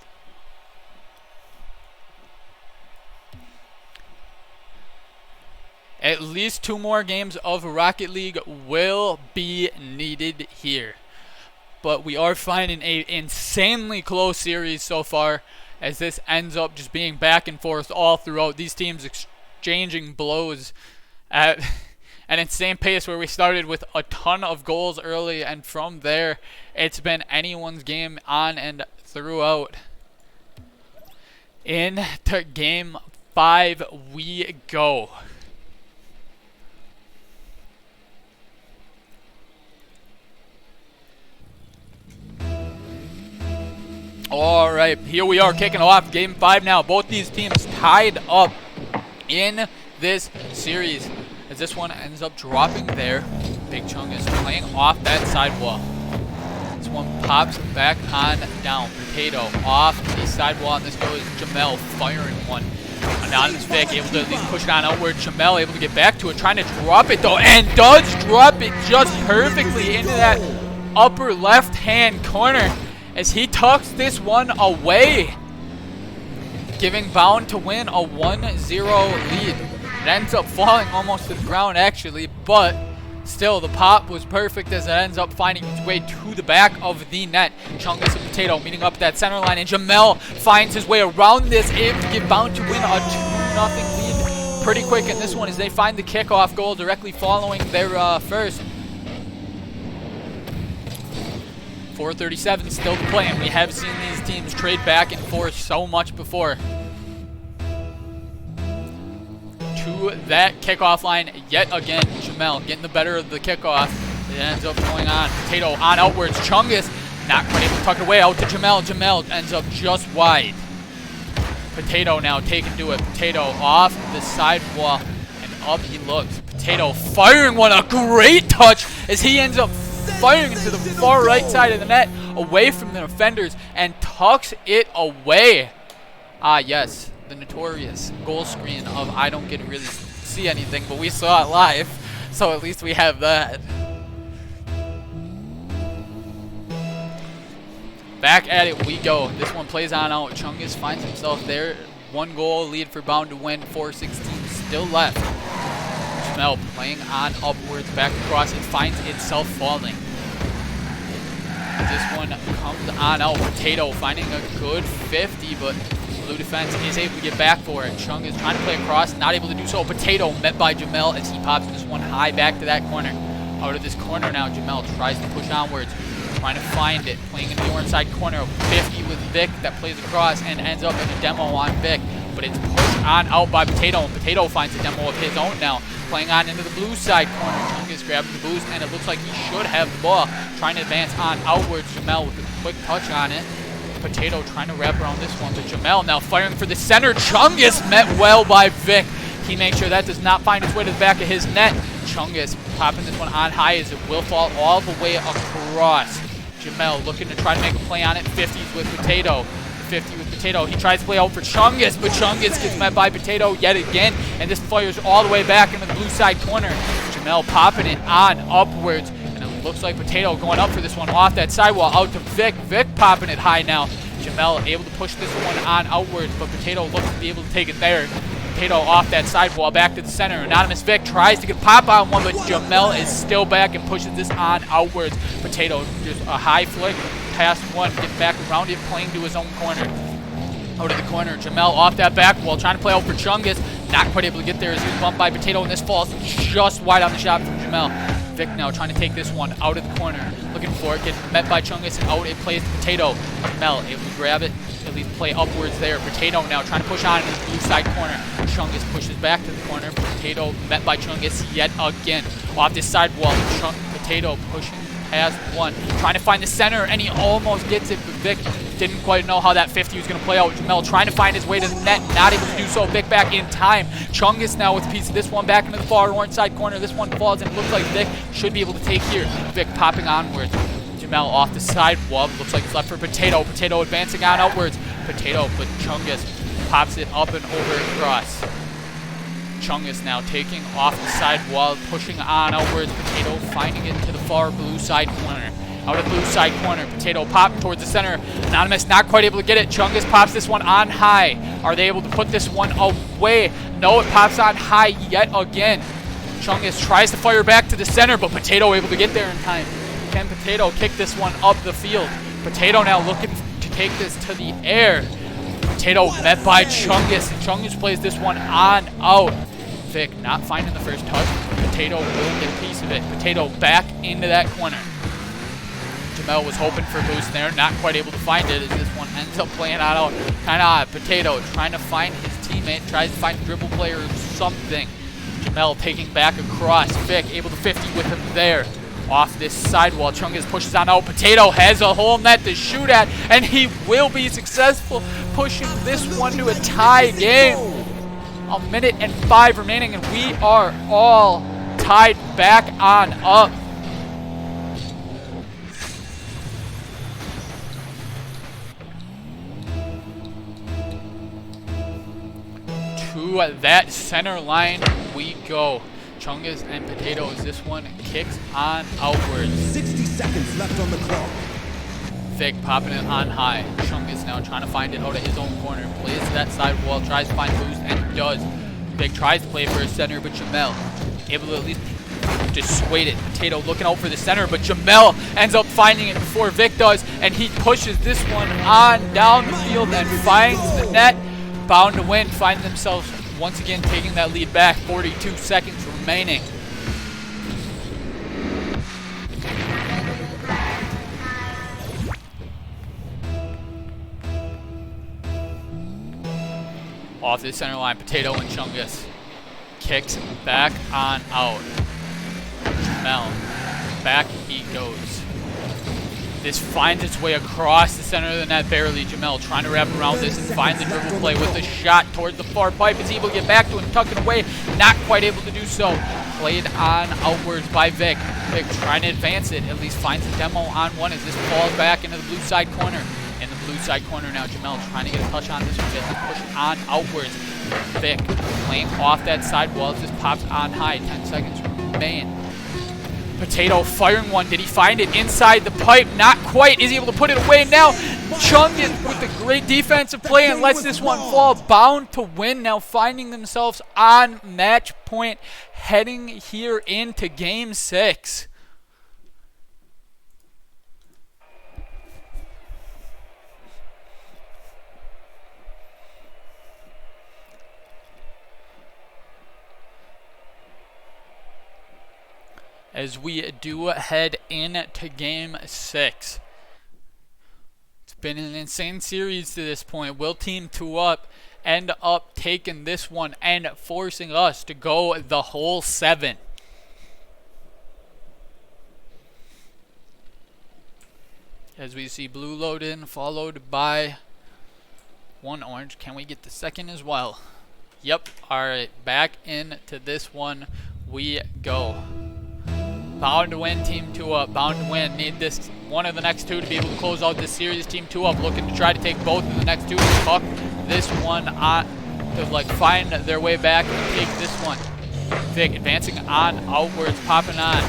At least 2 more games of Rocket League will be needed here. But we are finding an insanely close series so far, as this ends up just being back and forth all throughout. These teams exchanging blows at an insane pace, where we started with a ton of goals early, and from there it's been anyone's game on and throughout. Into game 5 we go. All right, here we are kicking off game 5 now. Both these teams tied up in this series, as this one ends up dropping there. Big Chung is playing off that sidewall. This one pops back on down. Potato off the sidewall, and this goes Jamel firing one. Anonymous Vic able to at least push it on outward. Jamel able to get back to it, trying to drop it though, and does drop it just perfectly into that upper left-hand corner, as he tucks this one away, giving Bound2Win a 1-0 lead. It ends up falling almost to the ground actually, but still the pop was perfect, as it ends up finding its way to the back of the net. Chungus and Potato meeting up that center line, and Jamel finds his way around this, able to give Bound2Win a 2-0 lead pretty quick in this one, as they find the kickoff goal directly following their first. 4:37 still to play, and we have seen these teams trade back and forth so much before. To that kickoff line yet again. Jamel getting the better of the kickoff. It ends up going on. Potato on outwards. Chungus not quite able to tuck it away out to Jamel. Jamel ends up just wide. Potato now taken to it. Potato off the sidewall, and up he looks. Potato firing one, a great touch, as he ends up firing into the far right side of the net, away from the defenders, and tucks it away. Ah, yes, the notorious goal screen of I don't get to really see anything, but we saw it live, so at least we have that. Back at it we go. This one plays on out. Chungus finds himself there. 1-goal lead for Bound2Win. 4:16 still left. Jamel playing on upwards, back across. It finds itself falling. This one comes on out. Potato finding a good 50, but blue defense is able to get back for it. Chung is trying to play across, not able to do so. Potato met by Jamel as he pops this one high back to that corner. Out of this corner now, Jamel tries to push onwards, trying to find it. Playing in the orange side corner, 50 with Vic that plays across and ends up in a demo on Vic. But it's pushed on out by Potato, and Potato finds a demo of his own now. Playing on into the blue side corner. Chung is grabbing the boost, and it looks like he should have the ball. Trying to advance on outwards. Jamel with a quick touch on it. Potato trying to wrap around this one, but Jamel now firing for the center. Chungus met well by Vic. He makes sure that does not find its way to the back of his net. Chungus popping this one on high as it will fall all the way across. Jamel looking to try to make a play on it. 50s with Potato. 50 with Potato. He tries to play out for Chungus, but Chungus gets met by Potato yet again, and this fires all the way back into the blue side corner. Jamel popping it on upwards, and it looks like Potato going up for this one off that sidewall out to Vic. Vic popping it high now. Jamel able to push this one on outwards, but Potato looks to be able to take it there. Potato off that sidewall back to the center. Anonymous Vic tries to get a pop on one, but Jamel is still back and pushes this on outwards. Potato just a high flick past one, get back around it, playing to his own corner. Out of the corner, Jamel off that back wall, trying to play out for Chungus. Not quite able to get there as he was bumped by Potato, and this falls just wide on the shot from Jamel. Vic now trying to take this one out of the corner, looking for it, getting met by Chungus, and out it plays to Potato. Jamel able to grab it, at least play upwards there. Potato now trying to push on in the blue side corner. Chungus pushes back to the corner. Potato met by Chungus yet again. Off this sidewall, Potato pushing has one. Trying to find the center, and he almost gets it, but Vic didn't quite know how that 50 was going to play out. Jamel trying to find his way to the net, not able to do so. Vic back in time. Chungus now with a piece of this one back into the far orange side corner. This one falls, and it looks like Vic should be able to take here. Vic popping onwards. Jamel off the sidewall. Looks like it's left for Potato. Potato advancing on outwards. Potato, but Chungus pops it up and over across. Chungus now taking off the sidewall, pushing on outwards. Potato finding it to the far blue side corner. Out of the blue side corner, Potato popping towards the center. Anonymous not quite able to get it. Chungus pops this one on high. Are they able to put this one away? No, it pops on high yet again. Chungus tries to fire back to the center, but Potato able to get there in time. Can Potato kick this one up the field? Potato now looking to take this to the air. Potato met by Chungus. Chungus plays this one on out. Vic not finding the first touch. Potato will get a piece of it. Potato back into that corner. Jamel was hoping for a boost there, not quite able to find it as this one ends up playing out kind of odd. Potato trying to find his teammate, tries to find a dribble player or something. Jamel taking back across. Vic able to 50 with him there. Off this sidewall, Chungus pushes on out. Potato has a whole net to shoot at, and he will be successful, pushing this one to a tie game. 1:05 remaining, and we are all tied back on up. To that center line we go. Chungus and Potato as this one kicks on outwards. 60 seconds left on the clock. Vic popping it on high. Chungus now trying to find it out of his own corner. Plays to that side wall, tries to find boost, and does. Vic tries to play for his center, but Jamel able to at least dissuade it. Potato looking out for the center, but Jamel ends up finding it before Vic does, and he pushes this one on down the field and finds the net. Bound2Win find themselves once again taking that lead back. 42 seconds remaining. Off the center line, Potato and Chungus. Kicks back on out. Jamel, back he goes. This finds its way across the center of the net barely. Jamel trying to wrap around this and find the dribble play with a shot towards the far pipe. Is able to get back to him, tuck it away. Not quite able to do so. Played on outwards by Vic. Vic trying to advance it. At least finds a demo on one as this falls back into the blue side corner. In the blue side corner now, Jamel trying to get a touch on this one. Gets it pushed on outwards. Vic playing off that side wall. This pops on high. 10 seconds remain. Potato firing one. Did he find it inside the pipe? Not quite. Is he able to put it away now? Chungus with the great defensive play and lets this one fall. Bound2Win now finding themselves on match point, heading here into Game 6. As we do head into Game 6. It's been an insane series to this point. Will Team 2 Up end up taking this one and forcing us to go the whole 7? As we see blue load in, followed by one orange. Can we get the second as well? Yep. Alright, back into this one we go. Bound2Win, Team 2 Up. Bound2Win need this one of the next two to be able to close out this series. Team 2 Up looking to try to take both of the next two and tuck this one on to find their way back and take this one. Vic advancing on outwards, popping on.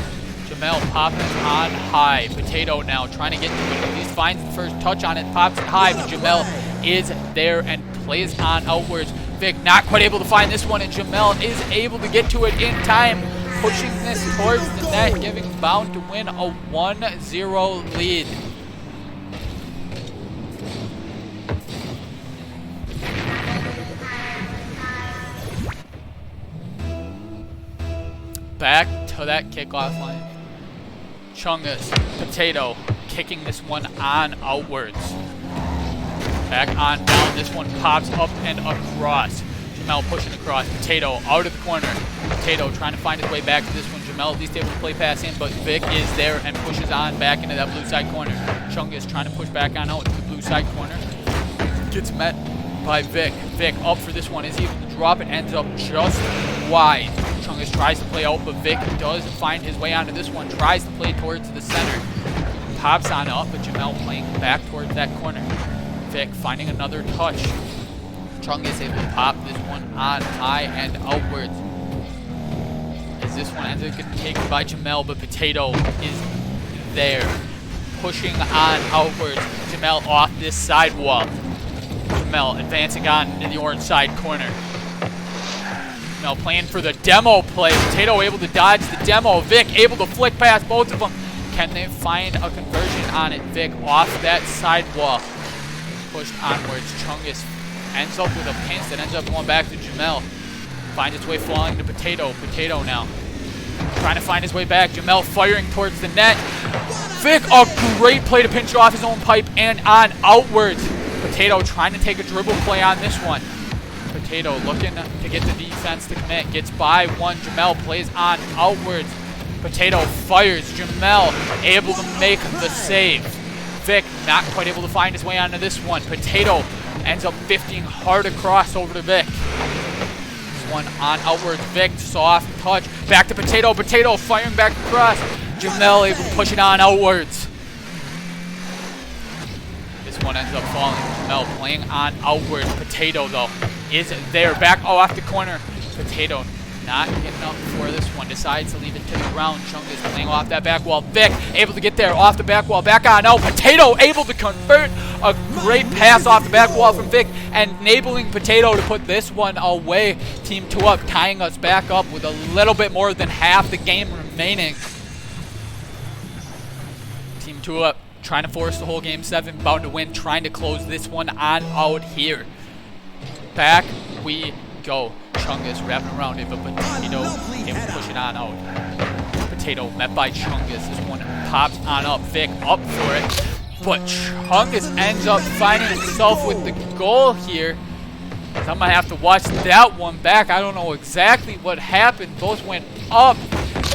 Jamel popping on high. Potato now trying to get to it. At least finds the first touch on it, pops it high, but Jamel is there and plays on outwards. Vic not quite able to find this one, and Jamel is able to get to it in time. Pushing this towards the net, giving Bound2Win a 1-0 lead. Back to that kickoff line. Chungus, Potato, kicking this one on outwards. Back on down, this one pops up and across. Jamel pushing across. Potato out of the corner. Potato trying to find his way back to this one. Jamel at least able to play pass in, but Vic is there and pushes on back into that blue side corner. Chungus trying to push back on out into the blue side corner. Gets met by Vic. Vic up for this one. Is he able to drop it? Ends up just wide. Chungus tries to play out, but Vic does find his way onto this one. Tries to play towards the center. Pops on up, but Jamel playing back towards that corner. Vic finding another touch. Chungus able to pop this one on high and outwards. As this one ends up getting taken by Jamel, but Potato is there. Pushing on outwards. Jamel off this sidewall. Jamel advancing on in the orange side corner. Jamel playing for the demo play. Potato able to dodge the demo. Vic able to flick past both of them. Can they find a conversion on it? Vic off that sidewall. Pushed onwards. Chungus ends up with a pinch that ends up going back to Jamel. Finds its way falling to Potato. Potato now trying to find his way back. Jamel firing towards the net. Vic, a great play to pinch off his own pipe and on outwards. Potato trying to take a dribble play on this one. Potato looking to get the defense to commit. Gets by one. Jamel plays on outwards. Potato fires. Jamel able to make the save. Vic not quite able to find his way onto this one. Potato ends up 50ing hard across over to Vic. This one on outwards. Vic, soft touch. Back to Potato. Potato firing back across. Jamel able to push it on outwards. This one ends up falling. Jamel playing on outwards. Potato, though, is there. Back off the corner. Potato not getting up for this one. Decides to leave it to the ground. Chungus playing off that back wall. Vic able to get there off the back wall. Back on out. Potato able to convert. A great pass off the back wall from Vic, and enabling Potato to put this one away. Team 2 up, tying us back up with a little bit more than half the game remaining. Team 2 up, trying to force the whole game 7. Bound to win, trying to close this one on out here. Back we go. Chungus wrapping around it, but Potato able to push it on out. Potato met by Chungus. This one pops on up. Vic up for it. But Chungus ends up finding himself with the goal here. So I'm going to have to watch that one back. I don't know exactly what happened. Both went up.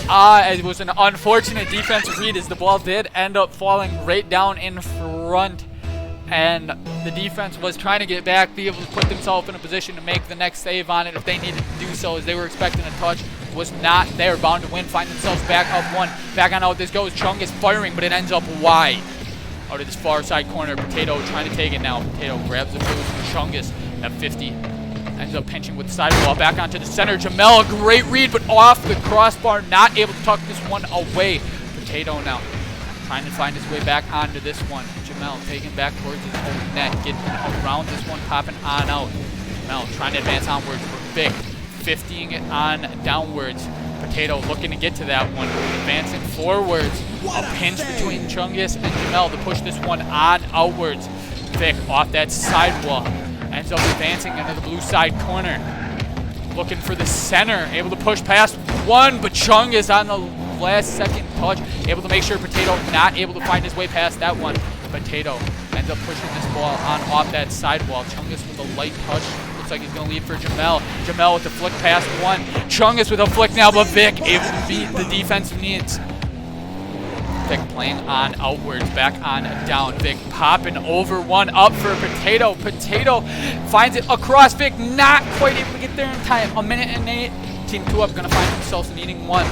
It was an unfortunate defensive read as the ball did end up falling right down in front. And the defense was trying to get back, be able to put themselves in a position to make the next save on it if they needed to do so, as they were expecting a touch. Was not there. Bound to win. Find themselves back up one. Back on out this goes. Chungus firing, but it ends up wide. Out of this far side corner. Potato trying to take it now. Potato grabs the boost. Chungus at 50. Ends up pinching with the sidewall. Back onto the center. Jamel, a great read, but off the crossbar. Not able to tuck this one away. Potato now trying to find his way back onto this one. Jamel taking back towards his own net. Getting around this one. Popping on out. Jamel trying to advance onwards for Vic. 50ing it on downwards. Potato looking to get to that one. Advancing forwards. A pinch between Chungus and Jamel to push this one on outwards. Vic off that sidewall. Ends up advancing into the blue side corner. Looking for the center. Able to push past one, but Chungus on the last second touch. Able to make sure Potato not able to find his way past that one. Potato ends up pushing this ball on off that sidewall. Chungus with a light touch. Looks like he's going to lead for Jamel. Jamel with the flick past one. Chungus with a flick now, but Vic able to beat the defensive needs. Vic playing on outwards, back on down. Vic popping over one, up for Potato. Potato finds it across. Vic not quite able to get there in time. 1:08. Team 2 up, going to find themselves needing one.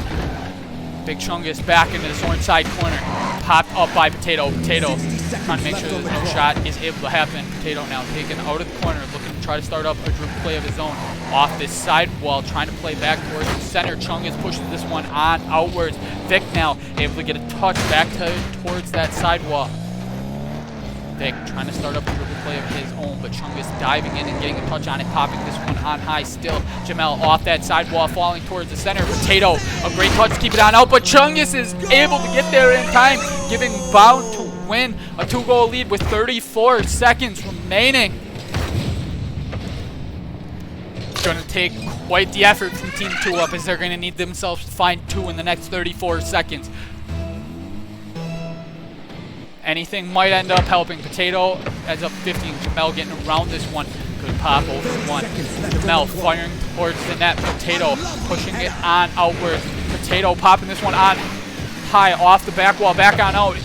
Big Chungus back into the orange side corner. Popped up by Potato. Potato trying to make sure there's no shot is able to happen. Potato now taken out of the corner, looking to try to start up a dribble play of his own. Off this sidewall, trying to play back towards the center. Chungus pushes this one on outwards. Vic now able to get a touch back towards that sidewall. Vic trying to start up a dribble play of his own, but Chungus diving in and getting a touch on it, popping this one on high still. Jamel off that sidewall, falling towards the center. Potato, a great touch to keep it on out, but Chungus is able to get there in time, giving Bound to win a 2-goal lead with 34 seconds remaining. It's going to take quite the effort from Team 2 up, as they're going to need themselves to find 2 in the next 34 seconds. Anything might end up helping. Potato ends up 50. Jamel getting around this one. Good pop over one. Jamel firing towards the net. Potato pushing it on outwards. Potato popping this one on high off the back wall, back on out.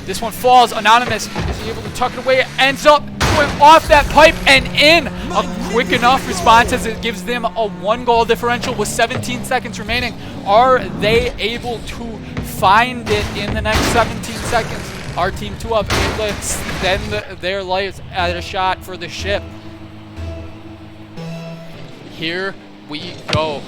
This one falls. Anonymous is able to tuck it away. Ends up going off that pipe and in. A quick enough response as it gives them a 1-goal differential with 17 seconds remaining. Are they able to find it in the next 17 seconds? Our team 2-up able to extend their lives at a shot for the ship. Here we go.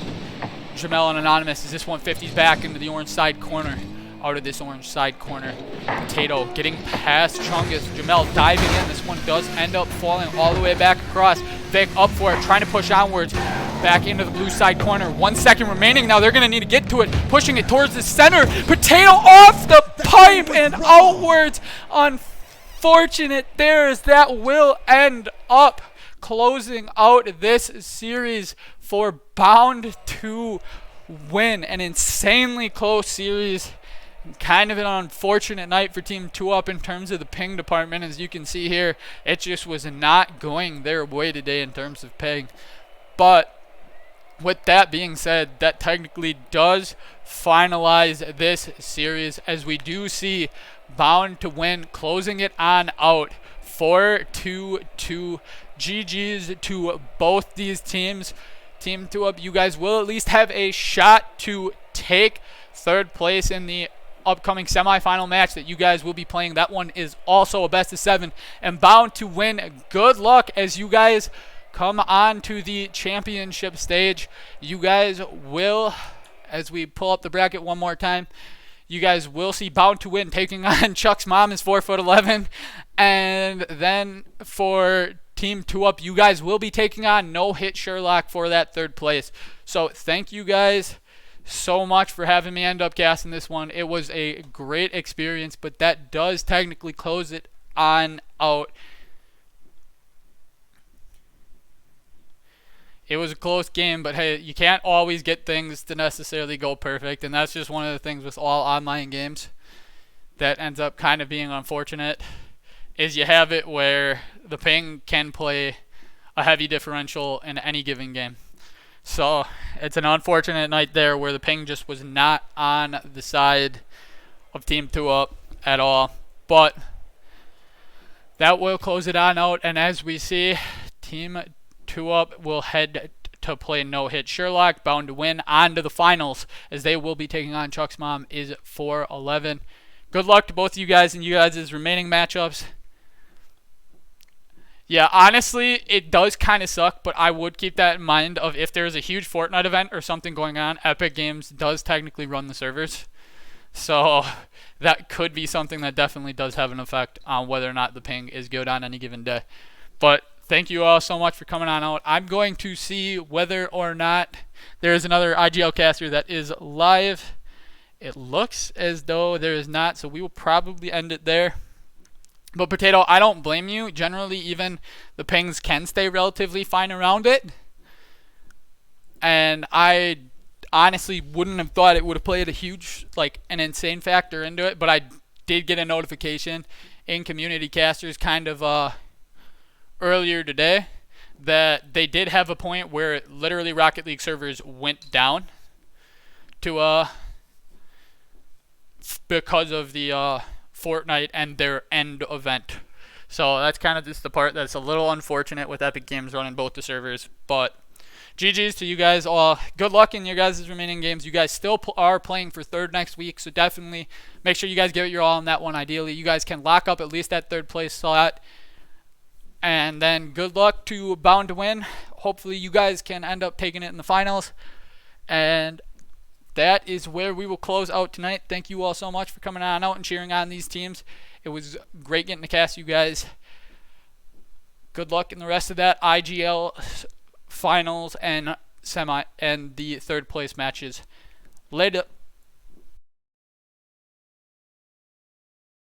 Jamel and Anonymous as this 150's back into the orange side corner. Out of this orange side corner. Potato getting past Chungus. Jamel diving in. This one does end up falling all the way back across. Vic up for it, trying to push onwards. Back into the blue side corner. 1 second remaining. Now they're going to need to get to it. Pushing it towards the center. Potato off the pipe and outwards. Unfortunate there as that will end up closing out this series for Bound2Win. An insanely close series. Kind of an unfortunate night for Team 2-up in terms of the ping department. As you can see here, it just was not going their way today in terms of ping. But with that being said, that technically does finalize this series, as we do see Bound2Win closing it on out 4-2. GG's to both these teams. Team 2-up, you guys will at least have a shot to take third place in the upcoming semifinal match that you guys will be playing. That one is also a best of 7. And Bound2Win, good luck as you guys come on to the championship stage. You guys will, as we pull up the bracket one more time, you guys will see Bound2Win taking on Chuck's mom is 4'11", and then for Team 2-up, you guys will be taking on No Hit Sherlock for that third place. So thank you guys so much for having me end up casting this one. It was a great experience, but that does technically close it on out. It was a close game, but hey, you can't always get things to necessarily go perfect, and that's just one of the things with all online games that ends up kind of being unfortunate, is you have it where the ping can play a heavy differential in any given game. So it's an unfortunate night there where the ping just was not on the side of Team 2-up at all. But that will close it on out, and as we see, Team 2-up will head to play No Hit Sherlock. Bound2Win on to the finals, as they will be taking on Chuck's mom is 4'11". Good luck to both of you guys in you guys' remaining matchups. Yeah, honestly, it does kind of suck, but I would keep that in mind of if there's a huge Fortnite event or something going on, Epic Games does technically run the servers. So that could be something that definitely does have an effect on whether or not the ping is good on any given day. But thank you all so much for coming on out. I'm going to see whether or not there is another IGL caster that is live. It looks as though there is not, so we will probably end it there. But Potato, I don't blame you. Generally, even the pings can stay relatively fine around it. And I honestly wouldn't have thought it would have played a huge, like, an insane factor into it. But I did get a notification in Community Casters kind of earlier today that they did have a point where literally Rocket League servers went down to because of the Fortnite and their end event. So that's kind of just the part that's a little unfortunate with Epic Games running both the servers. But GG's to you guys all. Good luck in your guys' remaining games. You guys still are playing for third next week, so definitely make sure you guys give it your all on that one. Ideally, you guys can lock up at least that third place slot. And then good luck to Bound2Win. Hopefully you guys can end up taking it in the finals. And that is where we will close out tonight. Thank you all so much for coming on out and cheering on these teams. It was great getting to cast you guys. Good luck in the rest of that IGL finals and semi and the third place matches. Later.